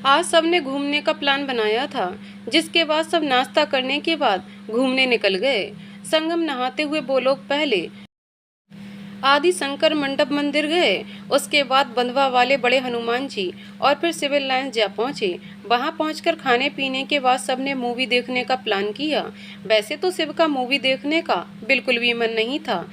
आज सबने घूमने का प्लान बनाया था, जिसके बाद सब नाश्ता करने के बाद घूमने निकल गए। संगम नहाते हुए वो लोग पहले आदि शंकर मंडप मंदिर गए, उसके बाद बंधवा वाले बड़े हनुमान जी और फिर सिविल लाइंस जा पहुंचे। वहां पहुंचकर खाने पीने के बाद सबने मूवी देखने का प्लान किया। वैसे तो शिव का मूवी देखने का बिल्कुल भी मन नहीं था,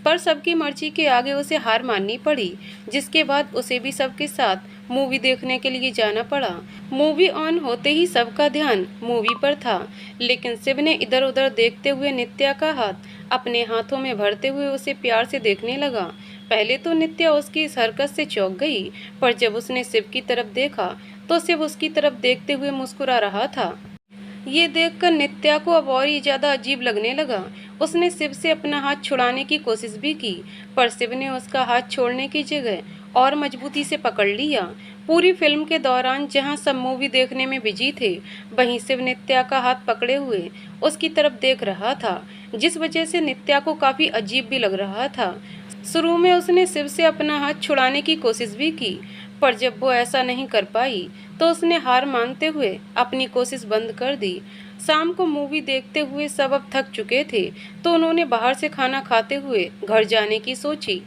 पर सबकी मर्जी के आगे उसे हार माननी पड़ी, जिसके बाद उसे भी सबके साथ मूवी देखने के लिए जाना पड़ा। मूवी ऑन होते ही सबका ध्यान मूवी पर था, लेकिन शिव ने इधर उधर देखते हुए नित्या का हाथ अपने हाथों में भरते हुए उसे प्यार से देखने लगा। पहले तो नित्या उसकी इस हरकत से चौंक गई, पर जब उसने शिव की तरफ देखा तो शिव उसकी तरफ देखते हुए मुस्कुरा रहा था। ये देखकर नित्या को अब और ही ज्यादा अजीब लगने लगा। उसने शिव से अपना हाथ छुड़ाने की कोशिश भी की, पर शिव ने उसका हाथ छोड़ने की जगह और मजबूती से पकड़ लिया। पूरी फिल्म के दौरान जहां सब मूवी देखने में बिजी थे, वहीं शिव नित्या का हाथ पकड़े हुए उसकी तरफ देख रहा था, जिस वजह से नित्या को काफी अजीब भी लग रहा था। शुरू में उसने शिव से अपना हाथ छुड़ाने की कोशिश भी की, पर जब वो ऐसा नहीं कर पाई तो उसने हार मानते हुए अपनी कोशिश बंद कर दी। शाम को मूवी देखते हुए सब अब थक चुके थे, तो उन्होंने बाहर से खाना खाते हुए घर जाने की सोची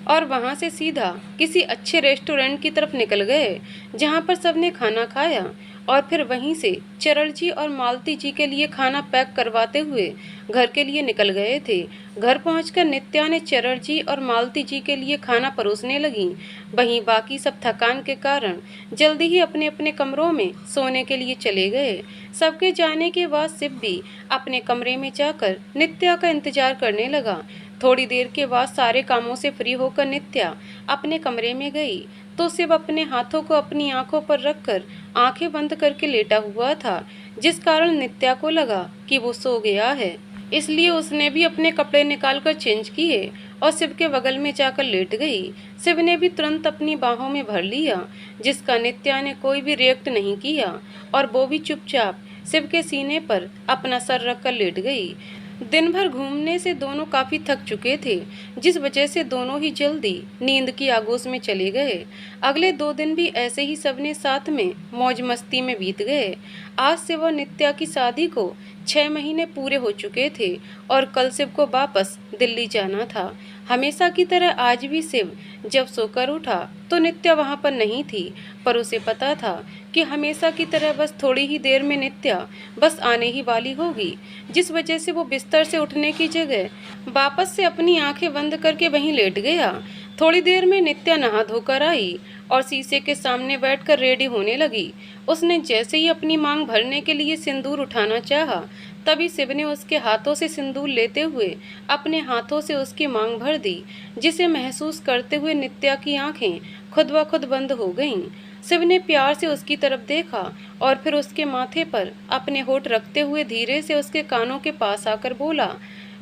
और वहां से सीधा किसी अच्छे रेस्टोरेंट की तरफ निकल गए, जहां पर सबने खाना खाया और फिर वहीं से चरण जी और मालती जी के लिए खाना पैक करवाते हुए घर के लिए निकल गए थे। घर पहुंचकर नित्या ने चरण जी और मालती जी के लिए खाना परोसने लगी। वहीं बाकी सब थकान के कारण जल्दी ही अपने अपने कमरों में सोने के लिए चले गए। सबके जाने के बाद शिव भी अपने कमरे में जाकर नित्या का इंतजार करने लगा। थोड़ी देर के बाद सारे कामों से फ्री होकर नित्या अपने कमरे में गई, तो शिव अपने हाथों को अपनी आंखों पर रखकर आंखें बंद करके लेटा हुआ था, जिस कारण नित्या को लगा कि वो सो गया है। इसलिए उसने भी अपने कपड़े निकालकर चेंज किए और शिव के बगल में जाकर लेट गई। शिव ने भी तुरंत अपनी बाहों में भर लिया, जिसका नित्या ने कोई भी रिएक्ट नहीं किया और वो भी चुपचाप शिव के सीने पर अपना सर रखकर लेट गई। दिन भर घूमने से दोनों काफी थक चुके थे, जिस वजह से दोनों ही जल्दी नींद की आगोश में चले गए। अगले 2 दिन भी ऐसे ही सबने साथ में मौज मस्ती में बीत गए। आज शिव और नित्या की शादी को 6 महीने पूरे हो चुके थे और कल शिव को वापस दिल्ली जाना था। हमेशा की तरह आज भी शिव जब सोकर उठा तो नित्या वहां पर नहीं थी, पर उसे पता था कि हमेशा की तरह बस थोड़ी ही देर में नित्या बस आने ही वाली होगी, जिस वजह से वो बिस्तर से उठने की जगह वापस से अपनी आंखें बंद करके वहीं लेट गया। थोड़ी देर में नित्या नहा धोकर आई और शीशे के सामने बैठकर रेडी होने लगी। उसने जैसे ही अपनी मांग भरने के लिए सिंदूर उठाना चाहा, तभी शिव ने उसके हाथों से सिंदूर लेते हुए अपने हाथों से उसकी मांग भर दी, जिसे महसूस करते हुए नित्या की आंखें खुद ब खुद बंद हो गईं। शिव ने प्यार से उसकी तरफ देखा और फिर उसके माथे पर अपने होठ रखते हुए धीरे से उसके कानों के पास आकर बोला,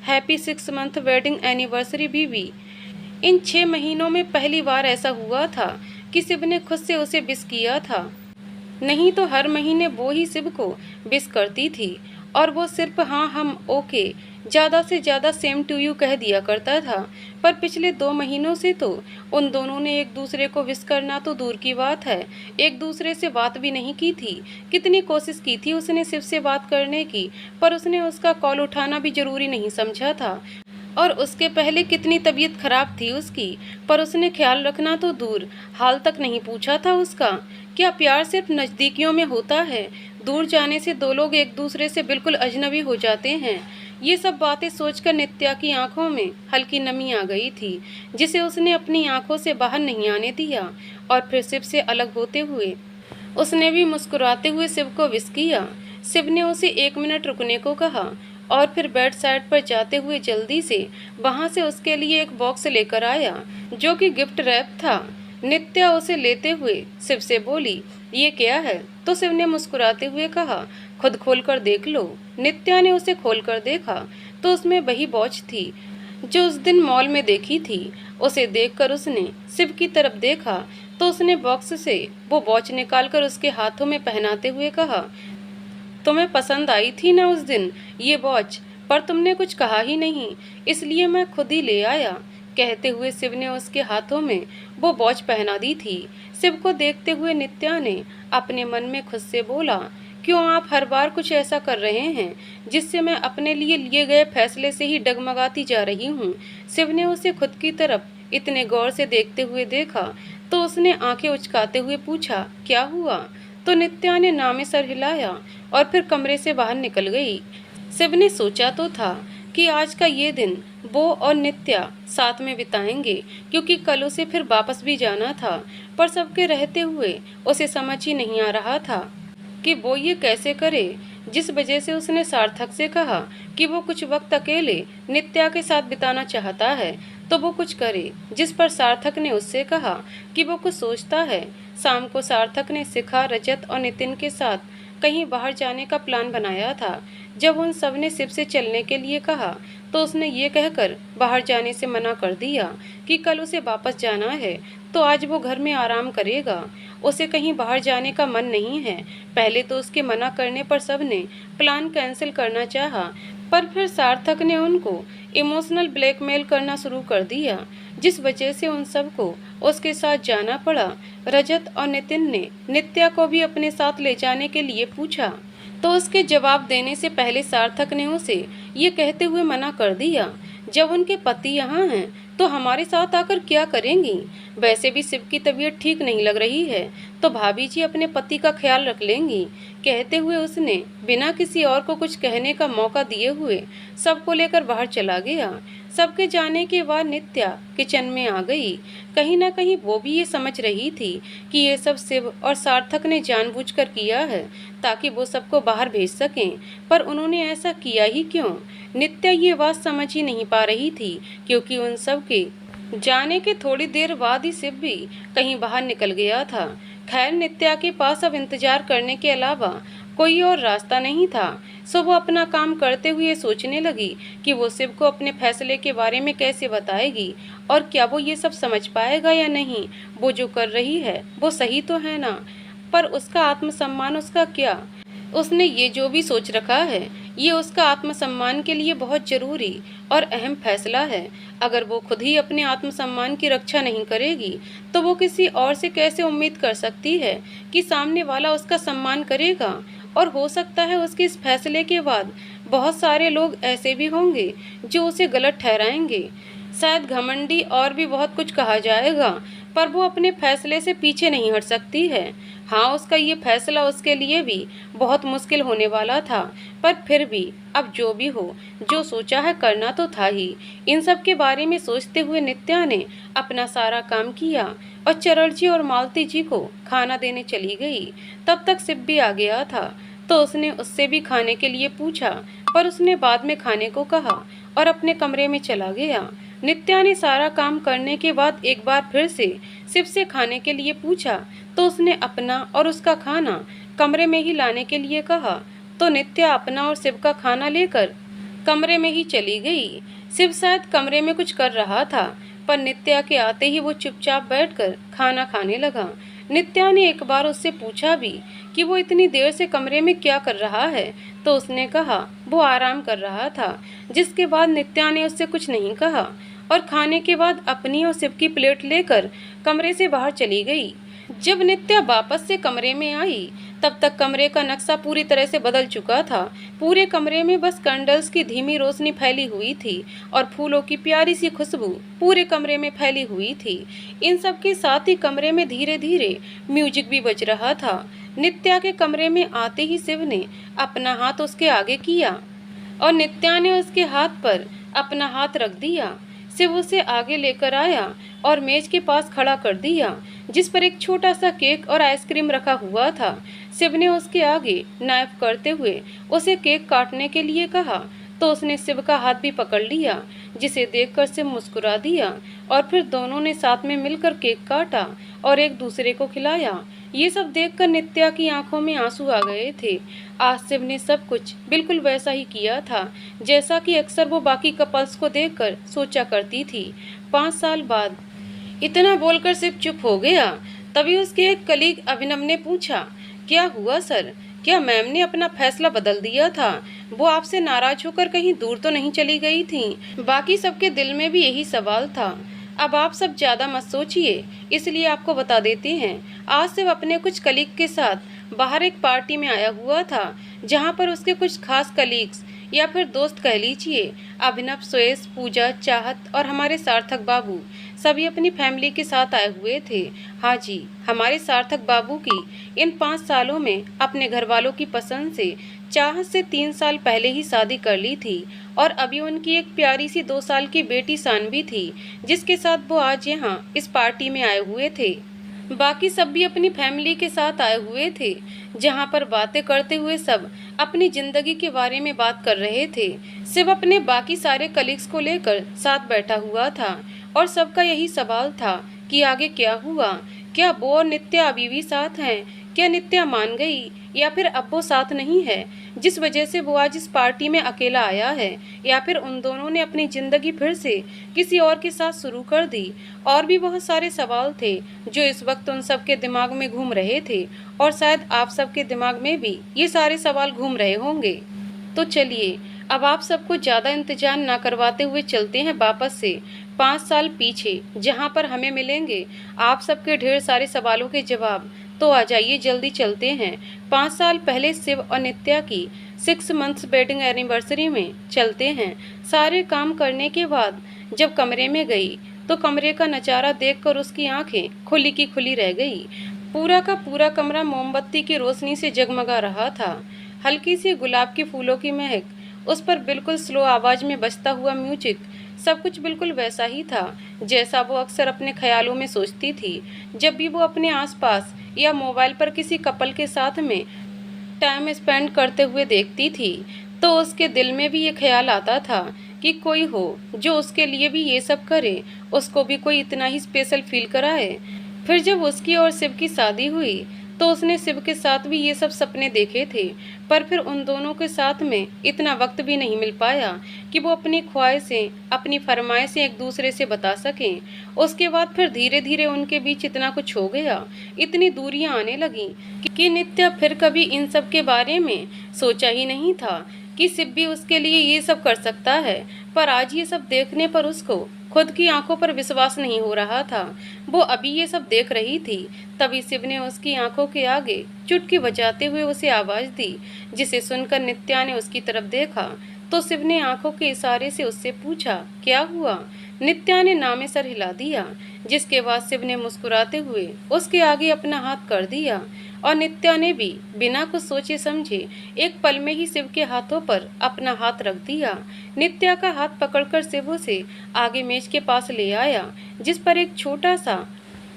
हैप्पी 6 मंथ वेडिंग एनिवर्सरी बीवी। इन 6 महीनों में पहली बार ऐसा हुआ था कि शिव ने खुद से उसे विश किया था, नहीं तो हर महीने वो ही शिव को विश करती थी और वो सिर्फ हाँ हम ओके ज़्यादा से ज़्यादा सेम टू यू कह दिया करता था। पर पिछले 2 महीनों से तो उन दोनों ने एक दूसरे को विश करना तो दूर की बात है, एक दूसरे से बात भी नहीं की थी। कितनी कोशिश की थी उसने शिव से बात करने की, पर उसने उसका कॉल उठाना भी जरूरी नहीं समझा था। और उसके पहले कितनी तबीयत खराब थी उसकी, पर उसने ख्याल रखना तो दूर हाल तक नहीं पूछा था उसका। क्या प्यार सिर्फ नज़दीकियों में होता है? दूर जाने से 2 लोग एक दूसरे से बिल्कुल अजनबी हो जाते हैं। ये सब बातें सोचकर नित्या की आंखों में हल्की नमी आ गई थी, जिसे उसने अपनी आंखों से बाहर नहीं आने दिया। और फिर शिव से अलग होते हुए उसने भी मुस्कुराते हुए शिव को विश किया। शिव ने उसे 1 मिनट रुकने को कहा और फिर बेड साइड पर जाते हुए जल्दी से वहां से उसके लिए एक बॉक्स लेकर आया, जो कि गिफ्ट रैप था। नित्या उसे लेते हुए शिव से बोली, ये क्या है? तो शिव ने मुस्कुराते हुए कहा, खुद खोल कर देख लो। नित्या ने उसे खोल कर देखा तो उसमें वही वॉच थी जो उस दिन मॉल में देखी थी। उसे देखकर उसने शिव की तरफ देखा तो उसने बॉक्स से वो वॉच निकालकर उसके हाथों में पहनाते हुए कहा, तुम्हें पसंद आई थी ना उस दिन ये वॉच, पर तुमने कुछ कहा ही नहीं, इसलिए मैं खुद ही ले आया। कहते हुए शिव ने उसके हाथों में वो वॉच पहना दी थी। शिव को देखते हुए नित्या ने अपने मन में खुद से बोला, क्यों आप हर बार कुछ ऐसा कर रहे हैं जिससे मैं अपने लिए गए फैसले से ही डगमगाती जा रही हूँ। शिव ने उसे खुद की तरफ इतने गौर से देखते हुए देखा तो उसने आंखें उचकाते हुए पूछा, क्या हुआ? तो नित्या ने नामे सर हिलाया और फिर कमरे से बाहर निकल गई। शिव ने सोचा तो था कि आज का ये दिन वो और नित्या साथ में बिताएंगे, क्योंकि कल उसे फिर वापस भी जाना था, पर सबके रहते हुए उसे समझ ही नहीं आ रहा था कि वो ये कैसे करे। जिस वजह से उसने सार्थक से कहा कि वो कुछ वक्त अकेले नित्या के साथ बिताना चाहता है तो वो कुछ करे, जिस पर सार्थक ने उससे कहा कि वो कुछ सोचता है। शाम को सार्थक ने शिखा, रजत और नितिन के साथ कहीं बाहर जाने का प्लान बनाया था। जब उन सब ने शिव से चलने के लिए कहा तो उसने ये कहकर बाहर जाने से मना कर दिया कि कल उसे वापस जाना है तो आज वो घर में आराम करेगा। उसे कहीं बाहर जाने का मन नहीं है। पहले तो उसके मना करने पर सब ने प्लान कैंसिल करना चाहा, पर फिर सार्थक ने उनको इमोशनल ब्लैकमेल करना शुरू कर दिया, जिस वजह से उन सबको उसके साथ जाना पड़ा। रजत और नितिन ने नित्या को भी अपने साथ ले जाने के लिए पूछा तो उसके जवाब देने से पहले सार्थक ने उसे ये कहते हुए मना कर दिया, जब उनके पति यहाँ हैं तो हमारे साथ आकर क्या करेंगी? वैसे भी शिव की तबीयत ठीक नहीं लग रही है तो भाभी जी अपने पति का ख्याल रख लेंगी। कहते हुए उसने बिना किसी और को कुछ कहने का मौका दिए हुए सबको लेकर बाहर चला गया। सबके जाने के बाद नित्या किचन में आ गई। कहीं ना कहीं वो भी ये समझ रही थी कि ये सब शिव और सार्थक ने जानबूझकर किया है ताकि वो सबको बाहर भेज सकें, पर उन्होंने ऐसा किया ही क्यों? नित्या ये बात समझ ही नहीं पा रही थी, क्योंकि उन सब के जाने के थोड़ी देर बाद ही शिव भी कहीं बाहर निकल गया था। खैर, नित्या के पास अब इंतजार करने के अलावा कोई और रास्ता नहीं था, सो वो अपना काम करते हुए सोचने लगी कि वो शिव को अपने फैसले के बारे में कैसे बताएगी और क्या वो ये सब समझ पाएगा या नहीं। वो जो कर रही है वो सही तो है ना, पर उसका आत्मसम्मान उसका क्या? उसने ये जो भी सोच रखा है ये उसका आत्मसम्मान के लिए बहुत जरूरी और अहम फैसला है। अगर वो खुद ही अपने आत्मसम्मान की रक्षा नहीं करेगी तो वो किसी और से कैसे उम्मीद कर सकती है कि सामने वाला उसका सम्मान करेगा? और हो सकता है उसके इस फैसले के बाद बहुत सारे लोग ऐसे भी होंगे जो उसे गलत ठहराएंगे। शायद घमंडी और भी बहुत कुछ कहा जाएगा, पर वो अपने फैसले से पीछे नहीं हट सकती है। हाँ, उसका ये फैसला उसके लिए भी बहुत मुश्किल होने वाला था, पर फिर भी अब जो भी हो, जो सोचा है करना तो था ही। इन सब के बारे में सोचते हुए नित्या ने अपना सारा काम किया और चरण जी और मालती जी को खाना देने चली गई। तब तक शिव भी आ गया था तो उसने उससे भी खाने के लिए पूछा, पर उसने बाद में खाने को कहा और अपने कमरे में चला गया। नित्या ने सारा काम करने के बाद एक बार फिर से शिव से खाने के लिए पूछा तो उसने अपना और उसका खाना कमरे में ही लाने के लिए कहा, तो नित्या अपना और शिव का खाना लेकर कमरे में ही चली गई। शिव शायद कमरे में कुछ कर रहा था, पर नित्या के आते ही वो चुपचाप बैठकर खाना खाने लगा। नित्या ने एक बार उससे पूछा भी कि वो इतनी देर से कमरे में क्या कर रहा है, तो उसने कहा वो आराम कर रहा था, जिसके बाद नित्या ने उससे कुछ नहीं कहा और खाने के बाद अपनी और शिव की प्लेट लेकर कमरे से बाहर चली गई। जब नित्या वापस से कमरे में आई तब तक कमरे का नक्शा पूरी तरह से बदल चुका था। पूरे कमरे में बस कैंडल्स की धीमी रोशनी फैली हुई थी और फूलों की प्यारी सी खुशबू पूरे कमरे में फैली हुई थी। इन सब के साथ ही कमरे में धीरे धीरे म्यूजिक भी बज रहा था। नित्या के कमरे में आते ही शिव ने अपना हाथ उसके आगे किया और नित्या ने उसके हाथ पर अपना हाथ रख दिया। शिव उसे आगे लेकर आया और मेज के पास खड़ा कर दिया, जिस पर एक छोटा सा केक और आइसक्रीम रखा हुआ था। शिव ने उसके आगे नाइफ करते हुए उसे केक काटने के लिए कहा, तो उसने शिव का हाथ भी पकड़ लिया, जिसे देखकर शिव मुस्कुरा दिया और फिर दोनों ने साथ में मिलकर केक काटा और एक दूसरे को खिलाया। ये सब देखकर नित्या की आंखों में आंसू आ गए थे। आज शिव ने सब कुछ बिल्कुल वैसा ही किया था जैसा कि अक्सर वो बाकी कपल्स को देखकर सोचा करती थी। 5 साल बाद इतना बोलकर शिव चुप हो गया। तभी उसके एक कलीग अभिनव ने पूछा, क्या हुआ सर, क्या मैम ने अपना फैसला बदल दिया था? वो आपसे नाराज होकर कहीं दूर तो नहीं चली गई थी? बाकी सबके दिल में भी यही सवाल था। अब आप सब ज़्यादा मत सोचिए, इसलिए आपको बता देते हैं। आज सिर्फ अपने कुछ कलीग के साथ बाहर एक पार्टी में आया हुआ था, जहाँ पर उसके कुछ खास कलीग्स या फिर दोस्त कह लीजिए, अभिनव, सुयश, पूजा, चाहत और हमारे सार्थक बाबू सभी अपनी फैमिली के साथ आए हुए थे। हाँ जी, हमारे सार्थक बाबू की इन 5 सालों में अपने घर वालों की पसंद से चाहत से 3 साल पहले ही शादी कर ली थी और अभी उनकी एक प्यारी सी 2 साल की बेटी सानवी थी, जिसके साथ वो आज यहाँ इस पार्टी में आए हुए थे। बाकी सब भी अपनी फैमिली के साथ आए हुए थे, जहाँ पर बातें करते हुए सब अपनी जिंदगी के बारे में बात कर रहे थे। शिव अपने बाकी सारे कलीग्स को लेकर साथ बैठा हुआ था और सबका यही सवाल था कि आगे क्या हुआ। क्या वो और नित्या अभी भी साथ हैं? क्या नित्या मान गई या फिर अब वो साथ नहीं है, जिस वजह से वो आज इस पार्टी में अकेला आया है? या फिर उन दोनों ने अपनी जिंदगी फिर से किसी और के साथ शुरू कर दी? और भी बहुत सारे सवाल थे जो इस वक्त उन सबके दिमाग में घूम रहे थे और शायद आप सबके दिमाग में भी ये सारे सवाल घूम रहे होंगे। तो चलिए, अब आप सबको ज़्यादा इंतजार ना करवाते हुए चलते हैं वापस से 5 साल पीछे, जहाँ पर हमें मिलेंगे आप सबके ढेर सारे सवालों के जवाब। तो आ जाइए, जल्दी चलते हैं 5 साल पहले शिव और नित्या की 6 मंथ्स वेडिंग एनिवर्सरी में चलते हैं। सारे काम करने के बाद जब कमरे में गई तो कमरे का नज़ारा देखकर उसकी आंखें खुली की खुली रह गई। पूरा का पूरा कमरा मोमबत्ती की रोशनी से जगमगा रहा था। हल्की सी गुलाब के फूलों की महक, उस पर बिल्कुल स्लो आवाज़ में बजता हुआ म्यूजिक, सब कुछ बिल्कुल वैसा ही था जैसा वो अक्सर अपने ख्यालों में सोचती थी जब भी वो अपने आसपास या मोबाइल पर किसी कपल के साथ में टाइम स्पेंड करते हुए देखती थी। तो उसके दिल में भी ये ख्याल आता था कि कोई हो जो उसके लिए भी ये सब करे, उसको भी कोई इतना ही स्पेशल फील कराए। फिर जब उसकी और शिव की शादी हुई तो उसने शिव के साथ भी ये सब सपने देखे थे, पर फिर उन दोनों के साथ में इतना वक्त भी नहीं मिल पाया कि वो अपनी ख्वाहिशें, अपनी फरमाइशें एक दूसरे से बता सकें। उसके बाद फिर धीरे धीरे उनके बीच इतना कुछ हो गया, इतनी दूरियां आने लगी कि नित्या फिर कभी इन सब के बारे में सोचा ही नहीं था कि शिव भी उसके लिए ये सब कर सकता है। पर आज ये सब देखने पर उसको खुद की आंखों पर विश्वास नहीं हो रहा था। वो अभी ये सब देख रही थी, तभी शिव ने उसकी आंखों के आगे चुटकी बजाते हुए उसे आवाज दी, जिसे सुनकर नित्या ने उसकी तरफ देखा तो शिव ने आंखों के इशारे से उससे पूछा, क्या हुआ? नित्या ने नामे सर हिला दिया, जिसके बाद शिव ने मुस्कुराते हुए उसके आगे अपना हाथ कर दिया और नित्या ने भी बिना कुछ सोचे समझे एक पल में ही शिव के हाथों पर अपना हाथ रख दिया। नित्या का हाथ पकड़कर शिव उसे आगे मेज के पास ले आया, जिस पर एक छोटा सा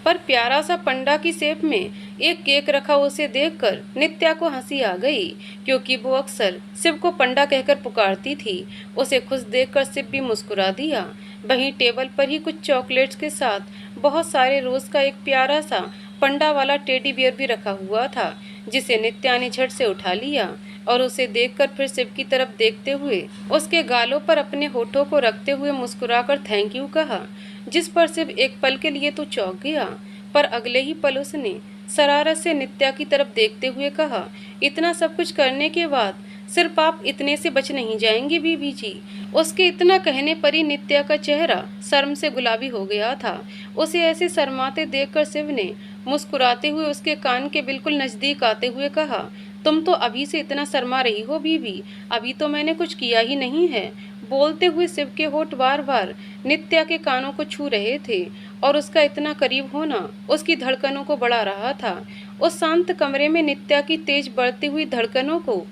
पर प्यारा सा पंडा की शेप में एक केक रखा। उसे देखकर नित्या को हंसी आ गई, क्योंकि वो अक्सर शिव को पंडा कहकर पुकारती थी। उसे खुश देखकर शिव भी मुस्कुरा दिया। वहीं टेबल पर ही कुछ चॉकलेट्स के साथ बहुत सारे रोज का एक प्यारा सा पंडा वाला टेडी बियर भी रखा हुआ था, जिसे नित्या ने झट से उठा लिया और उसे देखकर फिर शिव की तरफ देखते हुए उसके गालों पर अपने होठों को रखते हुए मुस्कुराकर थैंक यू कहा, जिस पर शिव एक पल के लिए तो चौंक गया, पर अगले ही पल उसने शरारत से नित्या की तरफ देखते हुए कहा, इतना सब कुछ करने के बाद सिर्फ आप इतने से बच नहीं जाएंगे बीबी जी। उसके इतना कहने पर ही नित्या का चेहरा शर्म से गुलाबी हो गया था। उसे ऐसे शर्माते देखकर शिव ने मुस्कुराते हुए उसके कान के बिल्कुल नजदीक आते हुए कहा, तुम तो अभी से इतना शर्मा रही हो बीबी, अभी तो मैंने कुछ किया ही नहीं है। बोलते हुए शिव के होठ बार बार नित्या के कानों को छू रहे थे और उसका इतना करीब होना उसकी धड़कनों को बढ़ा रहा था। उस शांत कमरे में नित्या की तेज बढ़ती हुई धड़कनों को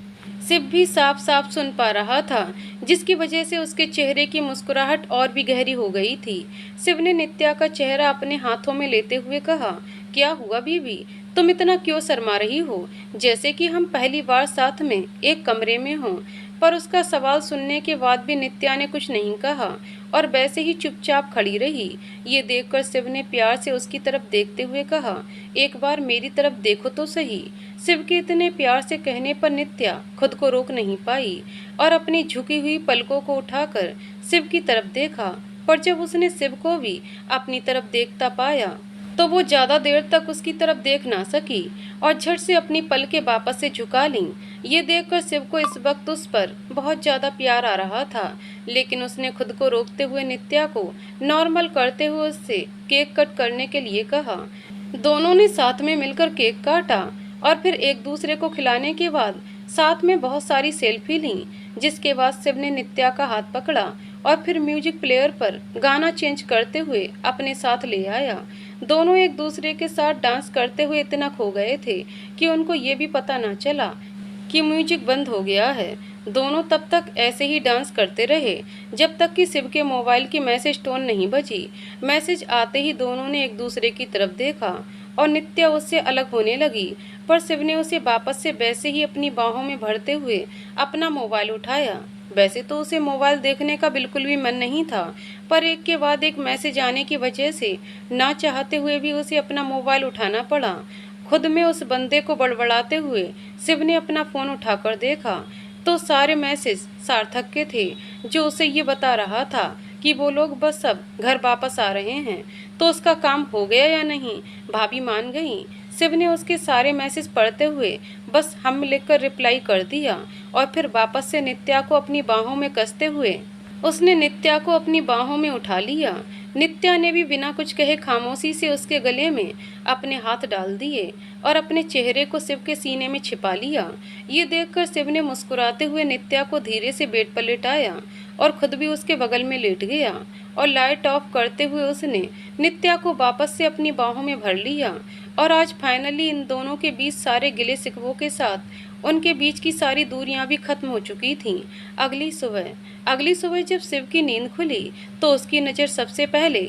शिव भी साफ साफ सुन पा रहा था, जिसकी वजह से उसके चेहरे की मुस्कुराहट और भी गहरी हो गई थी। शिव ने नित्या का चेहरा अपने हाथों में लेते हुए कहा, क्या हुआ बीबी, तुम इतना क्यों शर्मा रही हो, जैसे कि हम पहली बार साथ में एक कमरे में हों। पर उसका सवाल सुनने के बाद भी नित्या ने कुछ नहीं कहा और वैसे ही चुपचाप खड़ी रही। ये देखकर शिव ने प्यार से उसकी तरफ देखते हुए कहा, एक बार मेरी तरफ देखो तो सही। शिव के इतने प्यार से कहने पर नित्या खुद को रोक नहीं पाई और अपनी झुकी हुई पलकों को उठाकर शिव की तरफ देखा, पर जब उसने शिव को भी अपनी तरफ देखता पाया तो वो ज़्यादा देर तक उसकी तरफ देख ना सकी और झट से अपनी पलकें वापस से झुका लीं। ये देखकर शिव को इस वक्त उस पर बहुत ज़्यादा प्यार आ रहा था, लेकिन उसने खुद को रोकते हुए नित्या को नॉर्मल करते हुए उससे केक कट करने के लिए कहा। दोनों ने साथ में मिलकर केक काटा और फिर एक दूसरे को खिलाने के बाद साथ में बहुत सारी सेल्फी लीं, जिसके बाद शिव ने नित्या का हाथ पकड़ा और फिर म्यूजिक प्लेयर पर गाना चेंज करते हुए अपने साथ ले आया। दोनों एक दूसरे के साथ डांस करते हुए इतना खो गए थे कि उनको ये भी पता न चला कि म्यूजिक बंद हो गया है। दोनों तब तक ऐसे ही डांस करते रहे जब तक कि शिव के मोबाइल की मैसेज टोन नहीं बजी। मैसेज आते ही दोनों ने एक दूसरे की तरफ देखा और नित्या उससे अलग होने लगी, पर शिव ने उसे वापस से वैसे ही अपनी बाहों में भरते हुए अपना मोबाइल उठाया। वैसे तो उसे मोबाइल देखने का बिल्कुल भी मन नहीं था, पर एक के बाद एक मैसेज आने की वजह से ना चाहते हुए भी उसे अपना मोबाइल उठाना पड़ा। खुद में उस बंदे को बड़बड़ाते हुए शिव ने अपना फ़ोन उठाकर देखा तो सारे मैसेज सार्थक के थे, जो उसे ये बता रहा था कि वो लोग बस अब घर वापस आ रहे हैं। तो उसका काम हो गया या नहीं, भाभी मान गई। शिव ने उसके सारे मैसेज पढ़ते हुए बस हम लिखकर रिप्लाई कर दिया और फिर वापस से नित्या को अपनी बाहों में कसते हुए उसने नित्या को अपनी बाहों में उठा लिया। नित्या ने भी बिना कुछ कहे खामोशी से उसके गले में अपने हाथ डाल दिए और अपने चेहरे को शिव के सीने में छिपा लिया। ये देखकर शिव ने मुस्कुराते हुए नित्या को धीरे से बेड पर लेटाया और खुद भी उसके बगल में लेट गया और लाइट ऑफ करते हुए उसने नित्या को वापस से अपनी बाहों में भर लिया। और आज फाइनली इन दोनों के बीच सारे गिले शिकवों के साथ उनके बीच की सारी दूरियां भी खत्म हो चुकी थीं। अगली सुबह जब शिव की नींद खुली तो उसकी नज़र सबसे पहले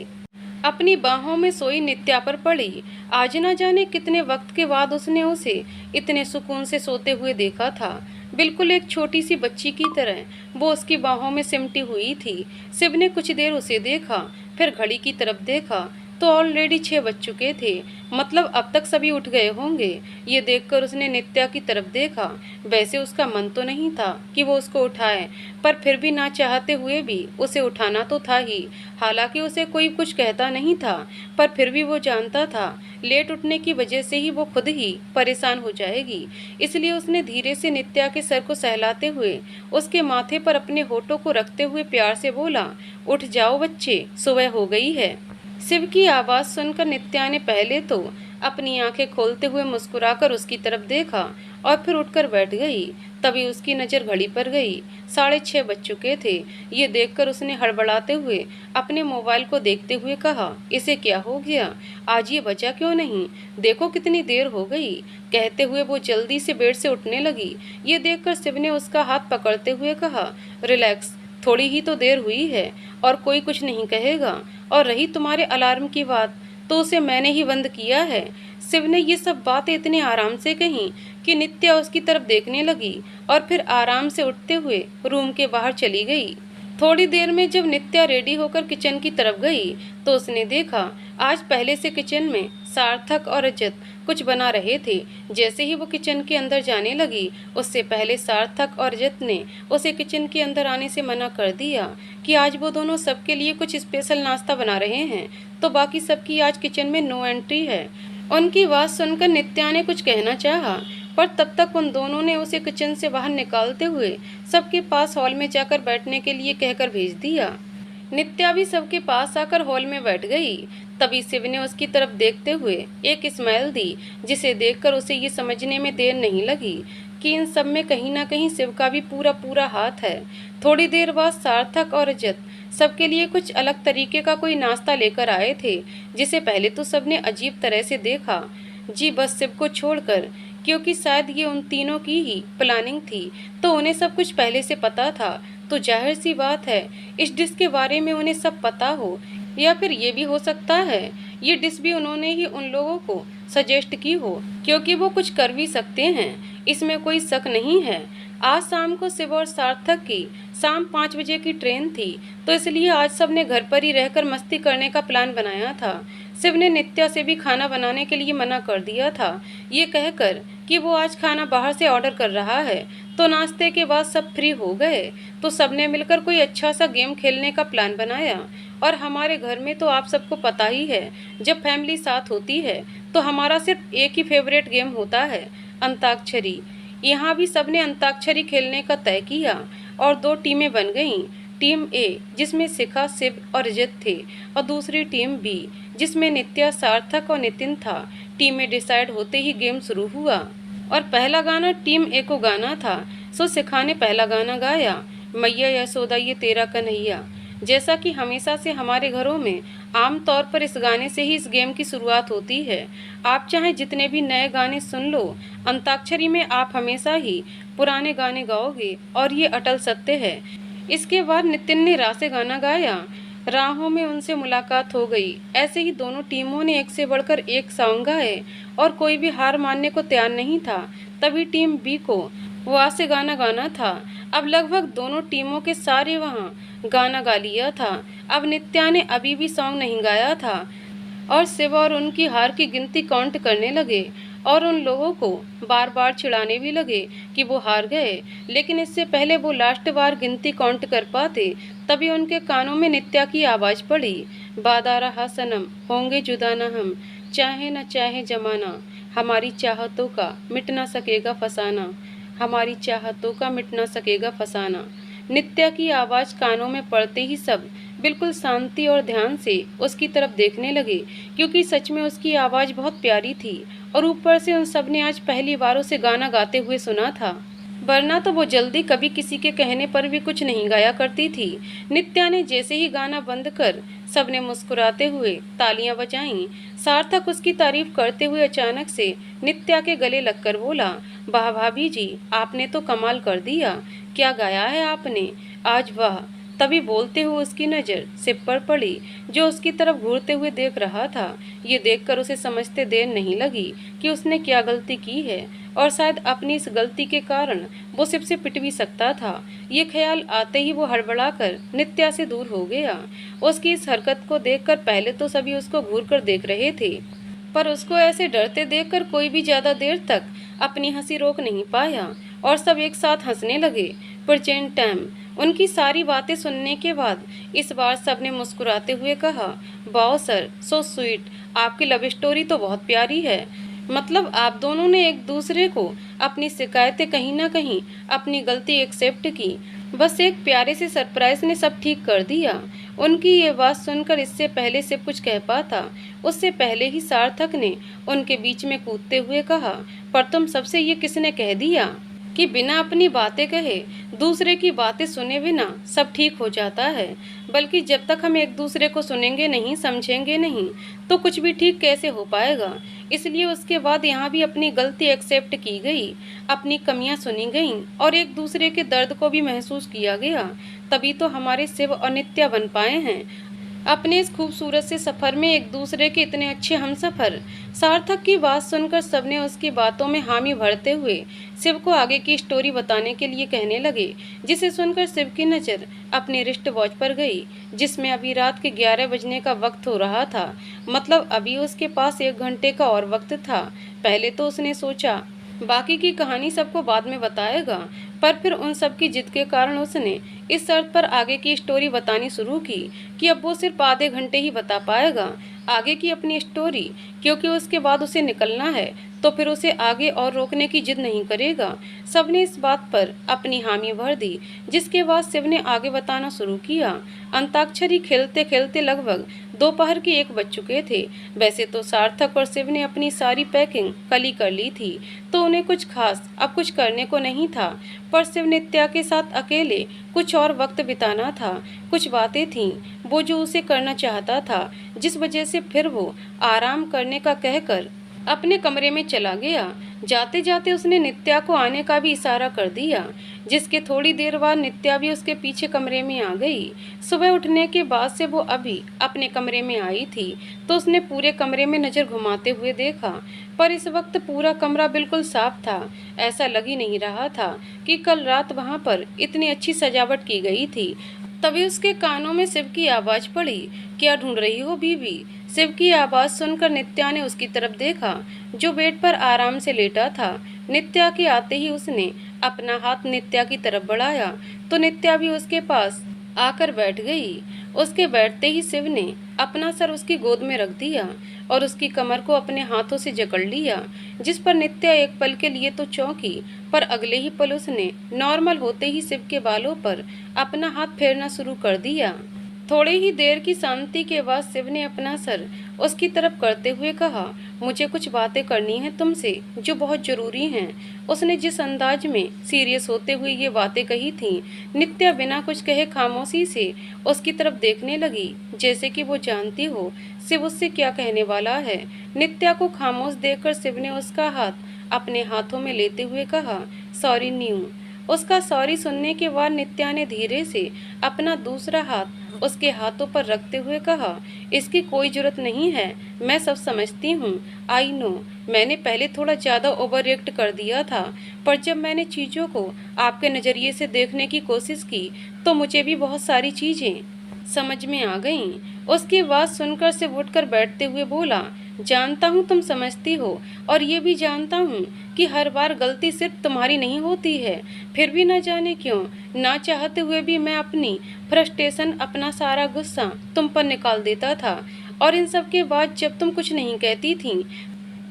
अपनी बाहों में सोई नित्या पर पड़ी। आज न जाने कितने वक्त के बाद उसने उसे इतने सुकून से सोते हुए देखा था। बिल्कुल एक छोटी सी बच्ची की तरह वो उसकी बाहों में सिमटी हुई थी। शिव ने कुछ देर उसे देखा, फिर घड़ी की तरफ देखा तो ऑलरेडी 6 बज चुके थे, मतलब अब तक सभी उठ गए होंगे। ये देखकर उसने नित्या की तरफ देखा। वैसे उसका मन तो नहीं था कि वो उसको उठाए, पर फिर भी ना चाहते हुए भी उसे उठाना तो था ही। हालांकि उसे कोई कुछ कहता नहीं था, पर फिर भी वो जानता था लेट उठने की वजह से ही वो खुद ही परेशान हो जाएगी। इसलिए उसने धीरे से नित्या के सर को सहलाते हुए उसके माथे पर अपने होठों को रखते हुए प्यार से बोला, उठ जाओ बच्चे, सुबह हो गई है। शिव की आवाज़ सुनकर नित्या ने पहले तो अपनी आंखें खोलते हुए मुस्कुराकर उसकी तरफ देखा और फिर उठकर बैठ गई। तभी उसकी नज़र घड़ी पर गई। 6:30 बज चुके थे। ये देखकर उसने हड़बड़ाते हुए अपने मोबाइल को देखते हुए कहा, इसे क्या हो गया, आज ये बचा क्यों नहीं, देखो कितनी देर हो गई। कहते हुए वो जल्दी से बेड से उठने लगी। ये देखकर शिव ने उसका हाथ पकड़ते हुए कहा, रिलैक्स, थोड़ी ही तो देर हुई है और कोई कुछ नहीं कहेगा। और रही तुम्हारे अलार्म की बात, तो उसे मैंने ही बंद किया है। शिव ने ये सब बातें इतने आराम से कहीं कि नित्या उसकी तरफ देखने लगी और फिर आराम से उठते हुए रूम के बाहर चली गई। थोड़ी देर में जब नित्या रेडी होकर किचन की तरफ गई तो उसने देखा आज पहले से किचन में सार्थक और रजत कुछ बना रहे थे। जैसे ही वो किचन के अंदर जाने लगी, उससे पहले सार्थक और रजत ने उसे किचन के अंदर आने से मना कर दिया कि आज वो दोनों सबके लिए कुछ स्पेशल नाश्ता बना रहे हैं, तो बाकी सबकी आज किचन में नो एंट्री है। उनकी बात सुनकर नित्या ने कुछ कहना चाहा, पर तब तक उन दोनों ने उसे किचन से बाहर निकालते हुए सबके पास हॉल में जाकर बैठने के लिए कहकर भेज दिया। नित्या भी सबके पास आकर हॉल में बैठ गई। तभी शिव ने उसकी तरफ देखते हुए एक स्माइल दी, जिसे देखकर उसे ये समझने में देर नहीं लगी कि इन सब में कहीं ना कहीं शिव का भी पूरा हाथ है। थोड़ी देर बाद सार्थक और रजत सबके लिए कुछ अलग तरीके का कोई नाश्ता लेकर आए थे, जिसे पहले तो सबने अजीब तरह से देखा। जी बस शिव को छोड़कर, क्योंकि शायद ये उन तीनों की ही प्लानिंग थी, तो उन्हें सब कुछ पहले से पता था। तो जाहिर सी बात है इस डिश के बारे में उन्हें सब पता हो, या फिर ये भी हो सकता है ये डिश भी उन्होंने ही उन लोगों को सजेस्ट की हो, क्योंकि वो कुछ कर भी सकते हैं, इसमें कोई शक नहीं है। आज शाम को शिव और सार्थक की शाम 5 बजे की ट्रेन थी, तो इसलिए आज सब ने घर पर ही रहकर मस्ती करने का प्लान बनाया था। शिव ने नित्या से भी खाना बनाने के लिए मना कर दिया था, ये कहकर कि वो आज खाना बाहर से ऑर्डर कर रहा है। तो नाश्ते के बाद सब फ्री हो गए तो सबने मिलकर कोई अच्छा सा गेम खेलने का प्लान बनाया। और हमारे घर में तो आप सबको पता ही है, जब फैमिली साथ होती है तो हमारा सिर्फ एक ही फेवरेट गेम होता है, अंताक्षरी। यहाँ भी सबने अंताक्षरी खेलने का तय किया और दो टीमें बन गईं। टीम ए जिसमें शिखा, शिव और रजत थे, और दूसरी टीम बी जिसमें नित्या, सार्थक और नितिन था। टीमें डिसाइड होते ही गेम शुरू हुआ और पहला गाना टीम ए को गाना था। सो शिखा ने पहला गाना गाया, मैया यशोदा ये तेरा कन्हैया। जैसा कि हमेशा से हमारे घरों में आम तौर पर इस गाने से ही इस गेम की शुरुआत होती है। आप चाहे जितने भी नए गाने सुन लो, अंताक्षरी में आप हमेशा ही पुराने गाने गाओगे और ये अटल सत्य है। इसके बाद नितिन ने रासे गाना गाया, राहों में उनसे मुलाकात हो गई। ऐसे ही दोनों टीमों ने एक से बढ़कर एक सॉन्ग गाए और कोई भी हार मानने को तैयार नहीं था। तभी टीम बी को वहाँ से गाना गाना था। अब लगभग दोनों टीमों के सारे वहाँ गाना गा लिया था। अब नित्या ने अभी भी सॉन्ग नहीं गाया था और शिव और उनकी हार की गिनती काउंट करने लगे और उन लोगों को बार बार चिढ़ाने भी लगे कि वो हार गए। लेकिन इससे पहले वो लास्ट बार गिनती काउंट कर पाते तभी उनके कानों में नित्या की आवाज़ पड़ी, वादा रहा सनम होंगे जुदा न हम, चाहे न चाहे जमाना, हमारी चाहतों का मिट ना सकेगा फसाना, हमारी चाहतों का मिट ना सकेगा फसाना। नित्या की आवाज़ कानों में पड़ते ही सब बिल्कुल शांति और ध्यान से उसकी तरफ देखने लगे, क्योंकि सच में उसकी आवाज़ बहुत प्यारी थी और ऊपर से उन सब ने आज पहली बार उसे गाना गाते हुए सुना था, वरना तो वो जल्दी कभी किसी के कहने पर भी कुछ नहीं गाया करती थी। नित्या ने जैसे ही गाना बंद कर सबने मुस्कुराते हुए तालियां बजाईं। सार्थक उसकी तारीफ करते हुए अचानक से नित्या के गले लगकर बोला, वाह भाभी जी, आपने तो कमाल कर दिया, क्या गाया है आपने आज, वाह। तभी बोलते हुए उसकी नज़र शिव पर पड़ी जो उसकी तरफ घूरते हुए देख रहा था। ये देखकर उसे समझते देर नहीं लगी कि उसने क्या गलती की है और शायद अपनी इस गलती के कारण वो शिव से पिट भी सकता था। ये ख्याल आते ही वो हड़बड़ाकर नित्या से दूर हो गया। उसकी इस हरकत को देखकर पहले तो सभी उसको घूर कर देख रहे थे, पर उसको ऐसे डरते देखकर कोई भी ज़्यादा देर तक अपनी हंसी रोक नहीं पाया और सब एक साथ हंसने लगे। प्रेजेंट टाइम उनकी सारी बातें सुनने के बाद इस बार सबने मुस्कुराते हुए कहा, वाओ सर, सो स्वीट, आपकी लव स्टोरी तो बहुत प्यारी है। मतलब आप दोनों ने एक दूसरे को अपनी शिकायतें कहीं ना कहीं अपनी गलती एक्सेप्ट की, बस एक प्यारे से सरप्राइज ने सब ठीक कर दिया। उनकी ये बात सुनकर इससे पहले से कुछ कह पाता उससे पहले ही सार्थक ने उनके बीच में कूदते हुए कहा, पर तुम सबसे ये किसने कह दिया कि बिना अपनी बातें कहे दूसरे की बातें सुने बिना सब ठीक हो जाता है। बल्कि जब तक हम एक दूसरे को सुनेंगे नहीं, समझेंगे नहीं, तो कुछ भी ठीक कैसे हो पाएगा। इसलिए उसके बाद यहाँ भी अपनी गलती एक्सेप्ट की गई, अपनी कमियाँ सुनी गईं और एक दूसरे के दर्द को भी महसूस किया गया। तभी तो हमारे शिव और नित्या बन पाए हैं अपने इस खूबसूरत से सफ़र में एक दूसरे के इतने अच्छे हमसफ़र। सार्थक की बात सुनकर सबने उसकी बातों में हामी भरते हुए शिव को आगे की स्टोरी बताने के लिए कहने लगे, जिसे सुनकर शिव की नज़र अपने रिस्ट वॉच पर गई जिसमें अभी रात के 11 बजने का वक्त हो रहा था। मतलब अभी उसके पास 1 घंटे का और वक्त था। पहले तो उसने सोचा बाकी की कहानी सबको बाद में बताएगा, पर फिर उन सब की जिद के कारण उसने इस शर्त पर आगे की स्टोरी बतानी शुरू की कि अब वो सिर्फ आधे घंटे ही बता पाएगा आगे की अपनी स्टोरी, क्योंकि उसके बाद उसे निकलना है तो फिर उसे आगे और रोकने की जिद नहीं करेगा। सबने इस बात पर अपनी हामी भर दी, जिसके बाद शिव ने आगे बताना शुरू किया। अंताक्षरी खेलते खेलते लगभग दोपहर के 1 बज चुके थे। वैसे तो सार्थक और शिव ने अपनी सारी पैकिंग कल ही कर ली थी, तो उन्हें कुछ खास अब कुछ करने को नहीं था, पर शिव नित्या के साथ अकेले कुछ और वक्त बिताना था। कुछ बातें थीं वो जो उसे करना चाहता था, जिस वजह से फिर वो आराम करने का कहकर अपने कमरे में चला गया। जाते जाते उसने नित्या को आने का भी इशारा कर दिया, जिसके थोड़ी देर बाद नित्या भी उसके पीछे कमरे में आ गई। सुबह उठने के बाद से वो अभी अपने कमरे में आई थी, तो उसने पूरे कमरे में नज़र घुमाते हुए देखा, पर इस वक्त पूरा कमरा बिल्कुल साफ था। ऐसा लग ही नहीं रहा था कि कल रात वहाँ पर इतनी अच्छी सजावट की गई थी। तभी उसके कानों में शिव की आवाज़ पड़ी, क्या ढूंढ रही हो बीवी? शिव की आवाज़ सुनकर नित्या ने उसकी तरफ देखा, जो बेड पर आराम से लेटा था। नित्या के आते ही उसने अपना हाथ नित्या की तरफ बढ़ाया तो नित्या भी उसके पास आकर बैठ गई। उसके बैठते ही शिव ने अपना सर उसकी गोद में रख दिया और उसकी कमर को अपने हाथों से जकड़ लिया, जिस पर नित्या एक पल के लिए तो चौंकी, पर अगले ही पल उसने नॉर्मल होते ही शिव के बालों पर अपना हाथ फेरना शुरू कर दिया। थोड़ी ही देर की शांति के बाद शिव ने अपना सर उसकी तरफ करते हुए कहा, मुझे कुछ बातें करनी है तुमसे जो बहुत जरूरी हैं। उसने जिस अंदाज में सीरियस होते हुए ये बातें कही थीं, नित्या बिना कुछ कहे खामोशी से उसकी तरफ देखने लगी, जैसे कि वो जानती हो शिव उससे क्या कहने वाला है। नित्या को खामोश देखकर शिव ने उसका हाथ अपने हाथों में लेते हुए कहा, सॉरी न्यू। उसका सॉरी सुनने के बाद नित्या ने धीरे से अपना दूसरा हाथ उसके हाथों पर रखते हुए कहा, इसकी कोई जरूरत नहीं है, मैं सब समझती हूँ। आई नो, मैंने पहले थोड़ा ज़्यादा ओवर रिएक्ट कर दिया था, पर जब मैंने चीज़ों को आपके नज़रिए से देखने की कोशिश की तो मुझे भी बहुत सारी चीज़ें समझ में आ गईं। उसकी बात सुनकर से उठकर बैठते हुए बोला, जानता हूँ तुम समझती हो और ये भी जानता हूँ कि हर बार गलती सिर्फ तुम्हारी नहीं होती है, फिर भी न जाने क्यों ना चाहते हुए भी मैं अपनी फ्रस्ट्रेशन, अपना सारा गुस्सा तुम पर निकाल देता था। और इन सब के बाद जब तुम कुछ नहीं कहती थी